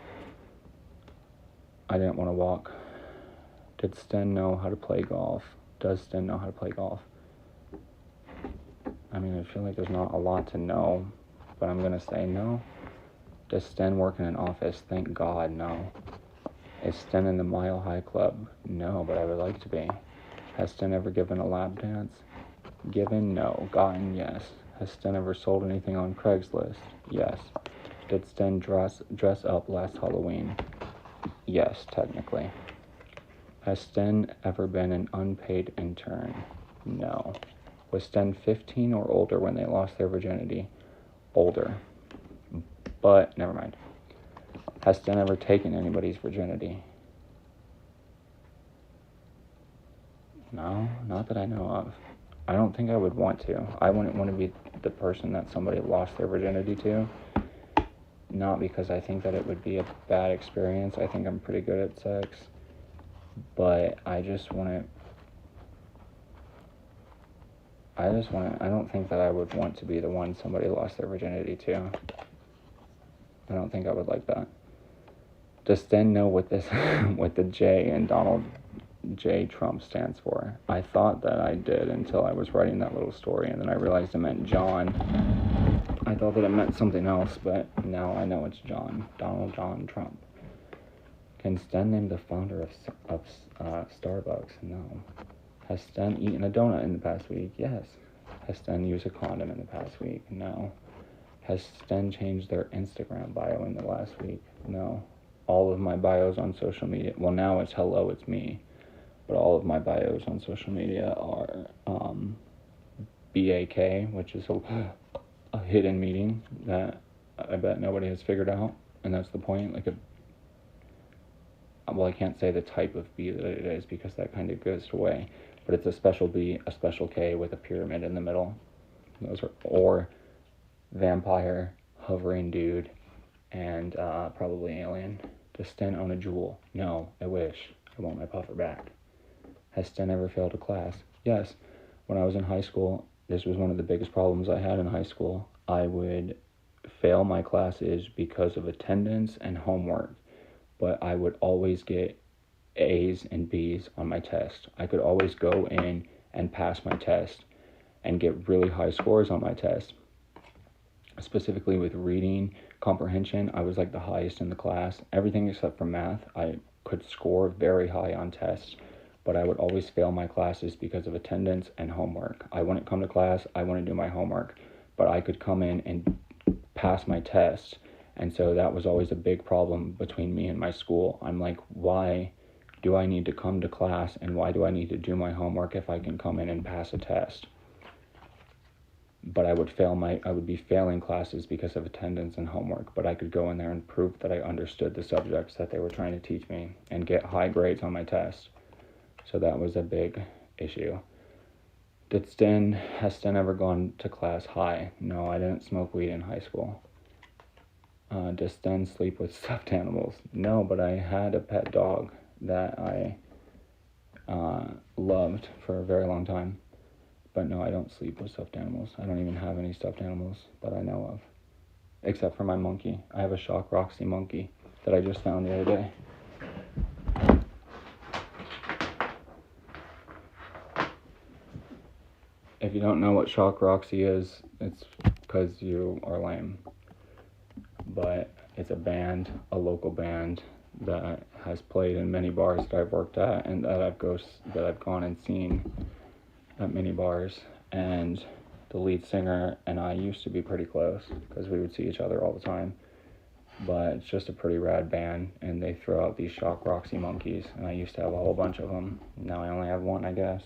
I didn't want to walk. Did Sten know how to play golf? Does Sten know how to play golf? I mean, I feel like there's not a lot to know, but I'm going to say no. Does Sten work in an office? Thank God, no. Is Sten in the Mile High Club? No, but I would like to be. Has Sten ever given a lap dance? Given? No. Gotten? Yes. Has Sten ever sold anything on Craigslist? Yes. Did Sten dress up last Halloween? Yes, technically. Has Sten ever been an unpaid intern? No. Was Sten 15 or older when they lost their virginity? Older. But, never mind. Has Sten ever taken anybody's virginity? No, not that I know of. I don't think I would want to. I wouldn't want to be the person that somebody lost their virginity to. Not because I think that it would be a bad experience. I think I'm pretty good at sex. But I don't think that I would want to be the one somebody lost their virginity to. I don't think I would like that. Does Sten know what the J in Donald J. Trump stands for? I thought that I did until I was writing that little story, and then I realized it meant John. I thought that it meant something else, but now I know it's John. Donald John Trump. Can Sten name the founder of Starbucks? No. Has Sten eaten a donut in the past week? Yes. Has Sten used a condom in the past week? No. Has Sten changed their Instagram bio in the last week? No. All of my bios on social media, well, now it's hello, it's me, but all of my bios on social media are BAK, which is a hidden meaning that I bet nobody has figured out, and that's the point. Well, I can't say the type of B that it is because that kind of goes away, but it's a special B, a special K with a pyramid in the middle. Those are, or vampire, hovering dude, and probably alien. Does Sten own a jewel? No, I wish. I want my puffer back. Has Sten ever failed a class? Yes. When I was in high school, this was one of the biggest problems I had in high school. I would fail my classes because of attendance and homework, but I would always get A's and B's on my test. I could always go in and pass my test and get really high scores on my test. Specifically with reading comprehension, I was like the highest in the class. Everything except for math, I could score very high on tests, but I would always fail my classes because of attendance and homework. I wouldn't come to class, I wouldn't do my homework, but I could come in and pass my tests, and so that was always a big problem between me and my school. I'm like, why do I need to come to class, and why do I need to do my homework if I can come in and pass a test? But I would be failing classes because of attendance and homework, but I could go in there and prove that I understood the subjects that they were trying to teach me and get high grades on my test. So that was a big issue. Has Sten ever gone to class high? No, I didn't smoke weed in high school. Does Sten sleep with stuffed animals? No, but I had a pet dog that I loved for a very long time. But no, I don't sleep with stuffed animals. I don't even have any stuffed animals that I know of. Except for my monkey. I have a Shock Roxy monkey that I just found the other day. If you don't know what Shock Roxy is, it's because you are lame. But it's a band, a local band, that has played in many bars that I've worked at and that I've gone and seen at many bars, and the lead singer and I used to be pretty close because we would see each other all the time, but it's just a pretty rad band, and they throw out these Shock Roxy monkeys, and I used to have a whole bunch of them. Now I only have one, I guess.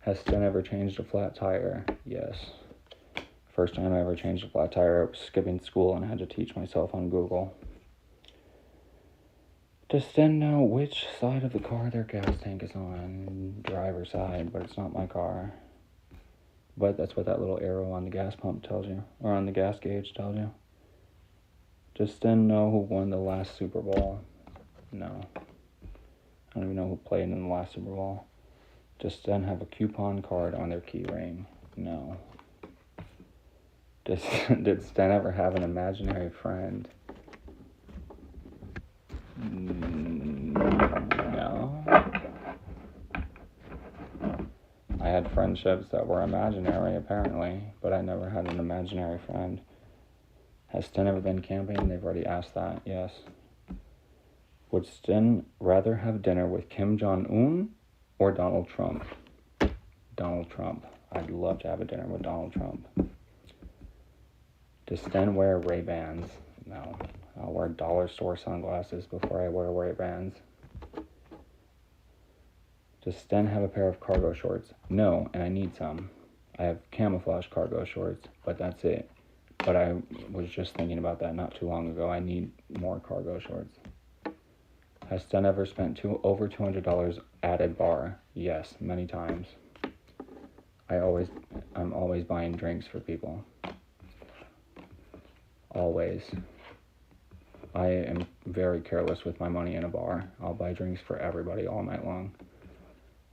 Has Sten ever changed a flat tire? Yes. First time I ever changed a flat tire, I was skipping school and I had to teach myself on Google. Does Sten know which side of the car their gas tank is on? Driver's side, but it's not my car. But that's what that little arrow on the gas pump tells you, or on the gas gauge tells you. Does Sten know who won the last Super Bowl? No. I don't even know who played in the last Super Bowl. Does Sten have a coupon card on their key ring? No. Did Sten ever have an imaginary friend? No. I had friendships that were imaginary, apparently, but I never had an imaginary friend. Has Sten ever been camping? They've already asked that, yes. Would Sten rather have dinner with Kim Jong-un or Donald Trump? Donald Trump. I'd love to have a dinner with Donald Trump. Does Sten wear Ray-Bans? No. I'll wear dollar store sunglasses before I wear Ray-Bans. Does Sten have a pair of cargo shorts? No, and I need some. I have camouflage cargo shorts, but that's it. But I was just thinking about that not too long ago. I need more cargo shorts. Has Sten ever spent over $200 at a bar? Yes, many times. I'm always buying drinks for people. Always. I am very careless with my money in a bar. I'll buy drinks for everybody all night long.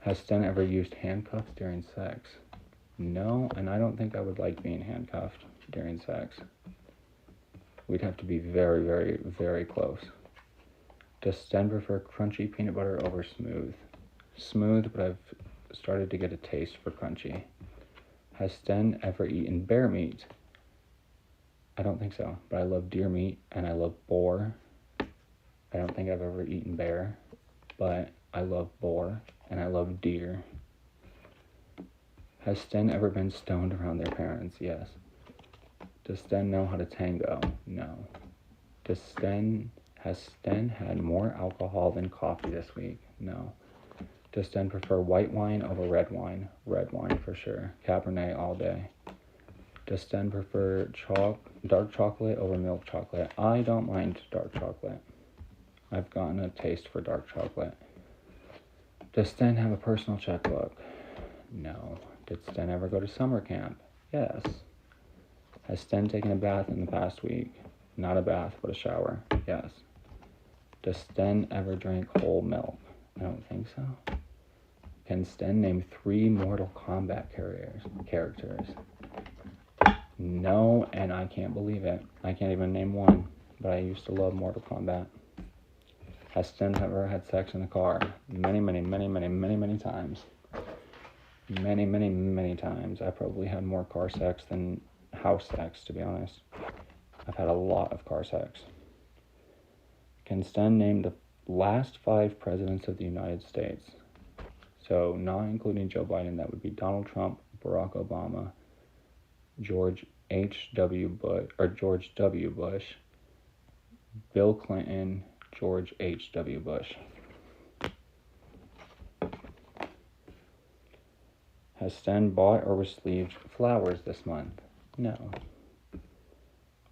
Has Sten ever used handcuffs during sex? No, and I don't think I would like being handcuffed during sex. We'd have to be very, very, very close. Does Sten prefer crunchy peanut butter over smooth? Smooth, but I've started to get a taste for crunchy. Has Sten ever eaten bear meat? I don't think so, but I love deer meat, and I love boar. I don't think I've ever eaten bear, but I love boar, and I love deer. Has Sten ever been stoned around their parents? Yes. Does Sten know how to tango? No. Has Sten had more alcohol than coffee this week? No. Does Sten prefer white wine over red wine? Red wine for sure. Cabernet all day. Does Sten prefer dark chocolate over milk chocolate? I don't mind dark chocolate. I've gotten a taste for dark chocolate. Does Sten have a personal checkbook? No. Did Sten ever go to summer camp? Yes. Has Sten taken a bath in the past week? Not a bath, but a shower. Yes. Does Sten ever drink whole milk? I don't think so. Can Sten name 3 Mortal Kombat characters? No, and I can't believe it. I can't even name one, but I used to love Mortal Kombat. Has Sten ever had sex in a car? Many times. Many times. I probably had more car sex than house sex, to be honest. I've had a lot of car sex. Can Sten name the last 5 presidents of the United States? So, not including Joe Biden, that would be Donald Trump, Barack Obama, George W. Bush, Bill Clinton, George H.W. Bush. Has Sten bought or received flowers this month? No.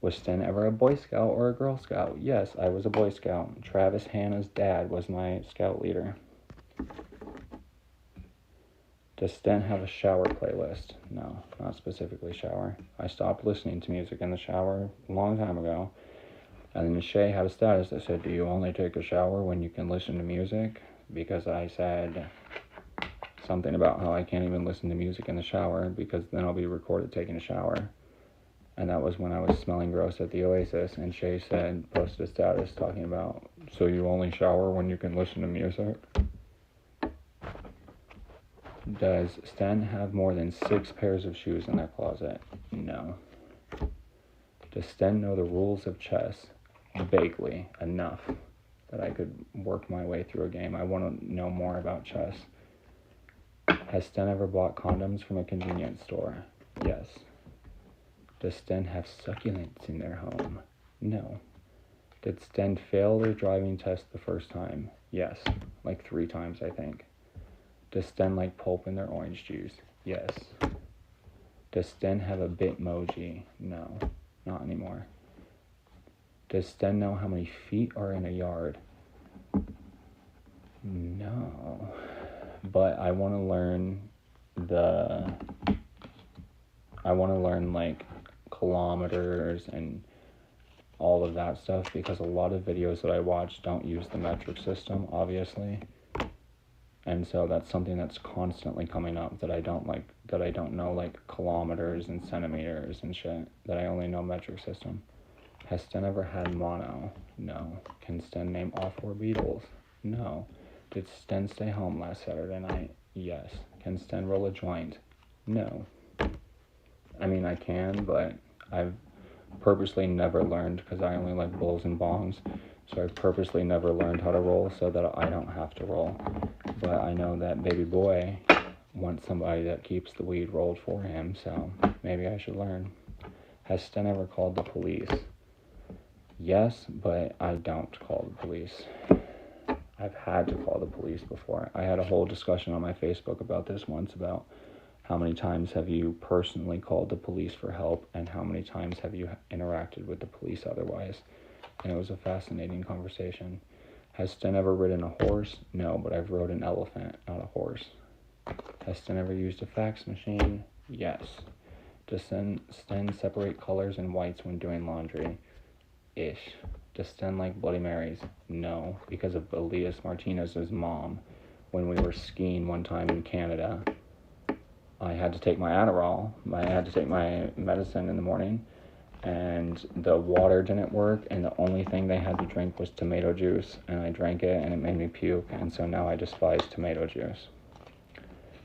Was Sten ever a Boy Scout or a Girl Scout? Yes, I was a Boy Scout. Travis Hannah's dad was my scout leader. Does Sten have a shower playlist? No, not specifically shower. I stopped listening to music in the shower a long time ago. And then Shay had a status that said, do you only take a shower when you can listen to music? Because I said something about how I can't even listen to music in the shower because then I'll be recorded taking a shower. And that was when I was smelling gross at the Oasis, and Shay posted a status talking about, so you only shower when you can listen to music? Does Sten have more than 6 pairs of shoes in their closet? No. Does Sten know the rules of chess? Vaguely, enough that I could work my way through a game. I want to know more about chess. Has Sten ever bought condoms from a convenience store? Yes. Does Sten have succulents in their home? No. Did Sten fail their driving test the first time? Yes. Like 3 times, I think. Does Sten like pulp in their orange juice? Yes. Does Sten have a Bitmoji? No, not anymore. Does Sten know how many feet are in a yard? No. But I want to learn like kilometers and all of that stuff, because a lot of videos that I watch don't use the metric system, obviously. And so that's something that's constantly coming up that I don't know, like kilometers and centimeters and shit, that I only know metric system. Has Sten ever had mono? No. Can Sten name all 4 Beatles? No. Did Sten stay home last Saturday night? Yes. Can Sten roll a joint? No. I mean, I can, but I've purposely never learned, because I only like bowls and bongs. So I've purposely never learned how to roll so that I don't have to roll. But I know that baby boy wants somebody that keeps the weed rolled for him, so maybe I should learn. Has Sten ever called the police? Yes, but I don't call the police. I've had to call the police before. I had a whole discussion on my Facebook about this once, about how many times have you personally called the police for help, and how many times have you interacted with the police otherwise. And it was a fascinating conversation. Has Sten ever ridden a horse? No, but I've rode an elephant, not a horse. Has Sten ever used a fax machine? Yes. Does Sten separate colors and whites when doing laundry? Ish. Does Sten like Bloody Marys? No, because of Elias Martinez's mom. When we were skiing one time in Canada, I had to take my Adderall. I had to take my medicine in the morning, and the water didn't work, and the only thing they had to drink was tomato juice, and I drank it, and it made me puke, and so now I despise tomato juice.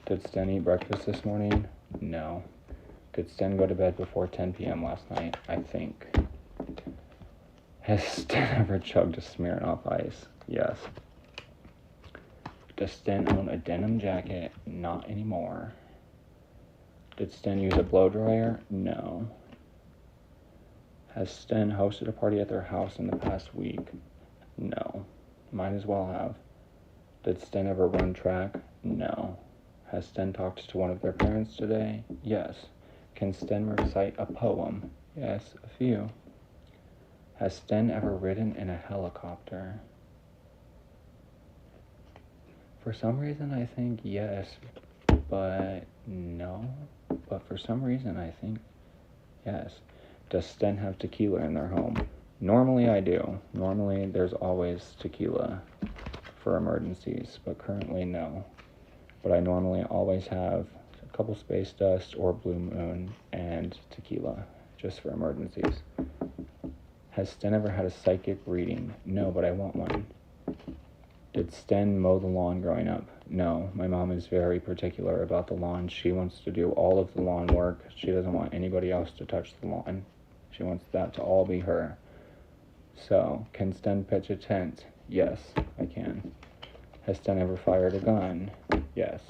Did Sten eat breakfast this morning? No. Did Sten go to bed before 10 p.m. last night? I think. Has Sten ever chugged a Smirnoff Ice? Yes. Does Sten own a denim jacket? Not anymore. Did Sten use a blow dryer? No. Has Sten hosted a party at their house in the past week? No. Might as well have. Did Sten ever run track? No. Has Sten talked to one of their parents today? Yes. Can Sten recite a poem? Yes, a few. Has Sten ever ridden in a helicopter? For some reason I think yes, but no. But for some reason I think yes. Does Sten have tequila in their home? Normally I do. Normally there's always tequila for emergencies, but currently no. But I normally always have a couple Space Dust or Blue Moon and tequila, just for emergencies. Has Sten ever had a psychic reading? No, but I want one. Did Sten mow the lawn growing up? No, my mom is very particular about the lawn. She wants to do all of the lawn work. She doesn't want anybody else to touch the lawn. She wants that to all be her. So, can Sten pitch a tent? Yes, I can. Has Sten ever fired a gun? Yes.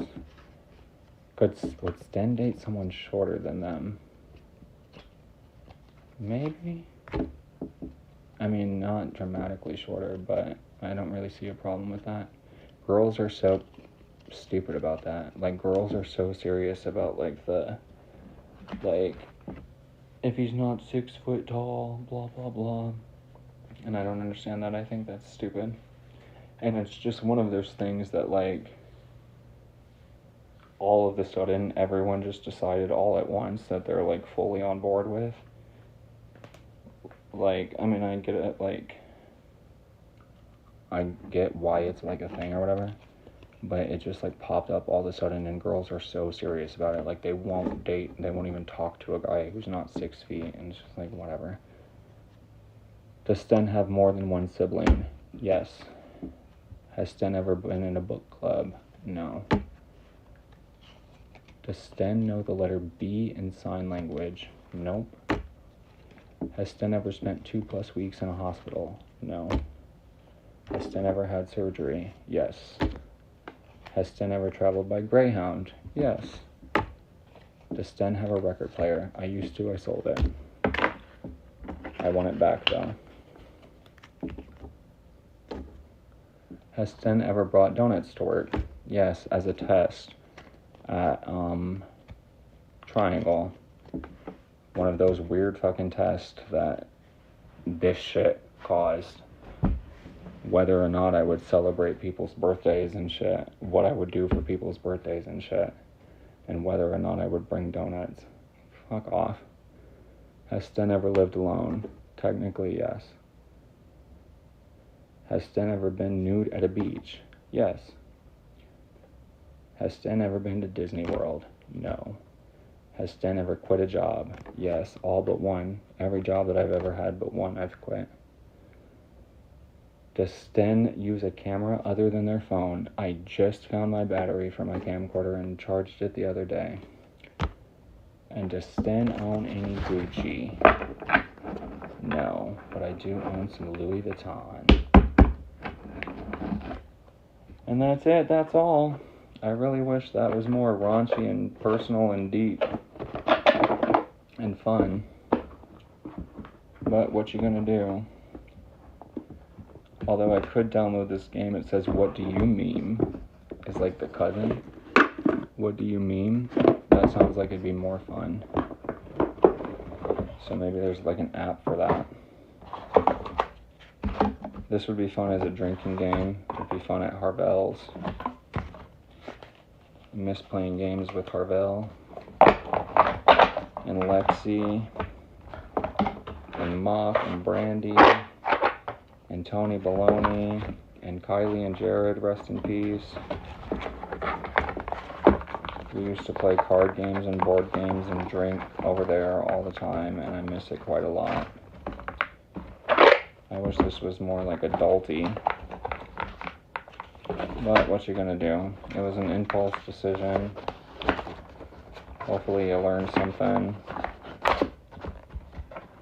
Would Sten date someone shorter than them? Maybe. I mean, not dramatically shorter, but I don't really see a problem with that. Girls are so stupid about that. Like, girls are so serious about, like, if he's not 6 foot tall, blah, blah, blah. And I don't understand that. I think that's stupid. And it's just one of those things that, like, all of a sudden, everyone just decided all at once that they're, like, fully on board with. Like, I mean, I get it, like, I get why it's, like, a thing or whatever, but it just, like, popped up all of a sudden, and girls are so serious about it. Like, they won't date, they won't even talk to a guy who's not 6 feet, and it's just, like, whatever. Does Sten have more than one sibling? Yes. Has Sten ever been in a book club? No. Does Sten know the letter B in sign language? Nope. Has Sten ever spent 2+ weeks in a hospital? No. Has Sten ever had surgery? Yes. Has Sten ever traveled by Greyhound? Yes. Does Sten have a record player? I used to, I sold it. I want it back though. Has Sten ever brought donuts to work? Yes, as a test at Triangle. One of those weird fucking tests that this shit caused. Whether or not I would celebrate people's birthdays and shit. What I would do for people's birthdays and shit. And whether or not I would bring donuts. Fuck off. Has Sten ever lived alone? Technically, yes. Has Sten ever been nude at a beach? Yes. Has Sten ever been to Disney World? No. Has Sten ever quit a job? Yes, all but one. Every job that I've ever had but one I've quit. Does Sten use a camera other than their phone? I just found my battery for my camcorder and charged it the other day. And does Sten own any Gucci? No, but I do own some Louis Vuitton. And that's it, that's all. I really wish that was more raunchy and personal and deep and fun. But what you gonna do? Although I could download this game, it says, what do you meme? It's like the cousin. What do you meme? That sounds like it'd be more fun. So maybe there's like an app for that. This would be fun as a drinking game. It'd be fun at Harvell's. I miss playing games with Harvell and Lexi and Mock and Brandy and Tony Baloney and Kylie and Jared, rest in peace. We used to play card games and board games and drink over there all the time, and I miss it quite a lot. I wish this was more like adulty. But what you gonna do? It was an impulse decision. Hopefully you learned something.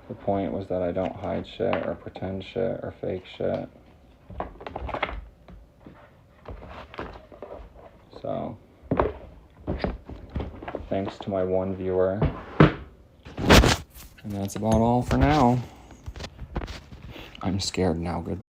The point was that I don't hide shit or pretend shit or fake shit. So, thanks to my one viewer. And that's about all for now. I'm scared now. Good.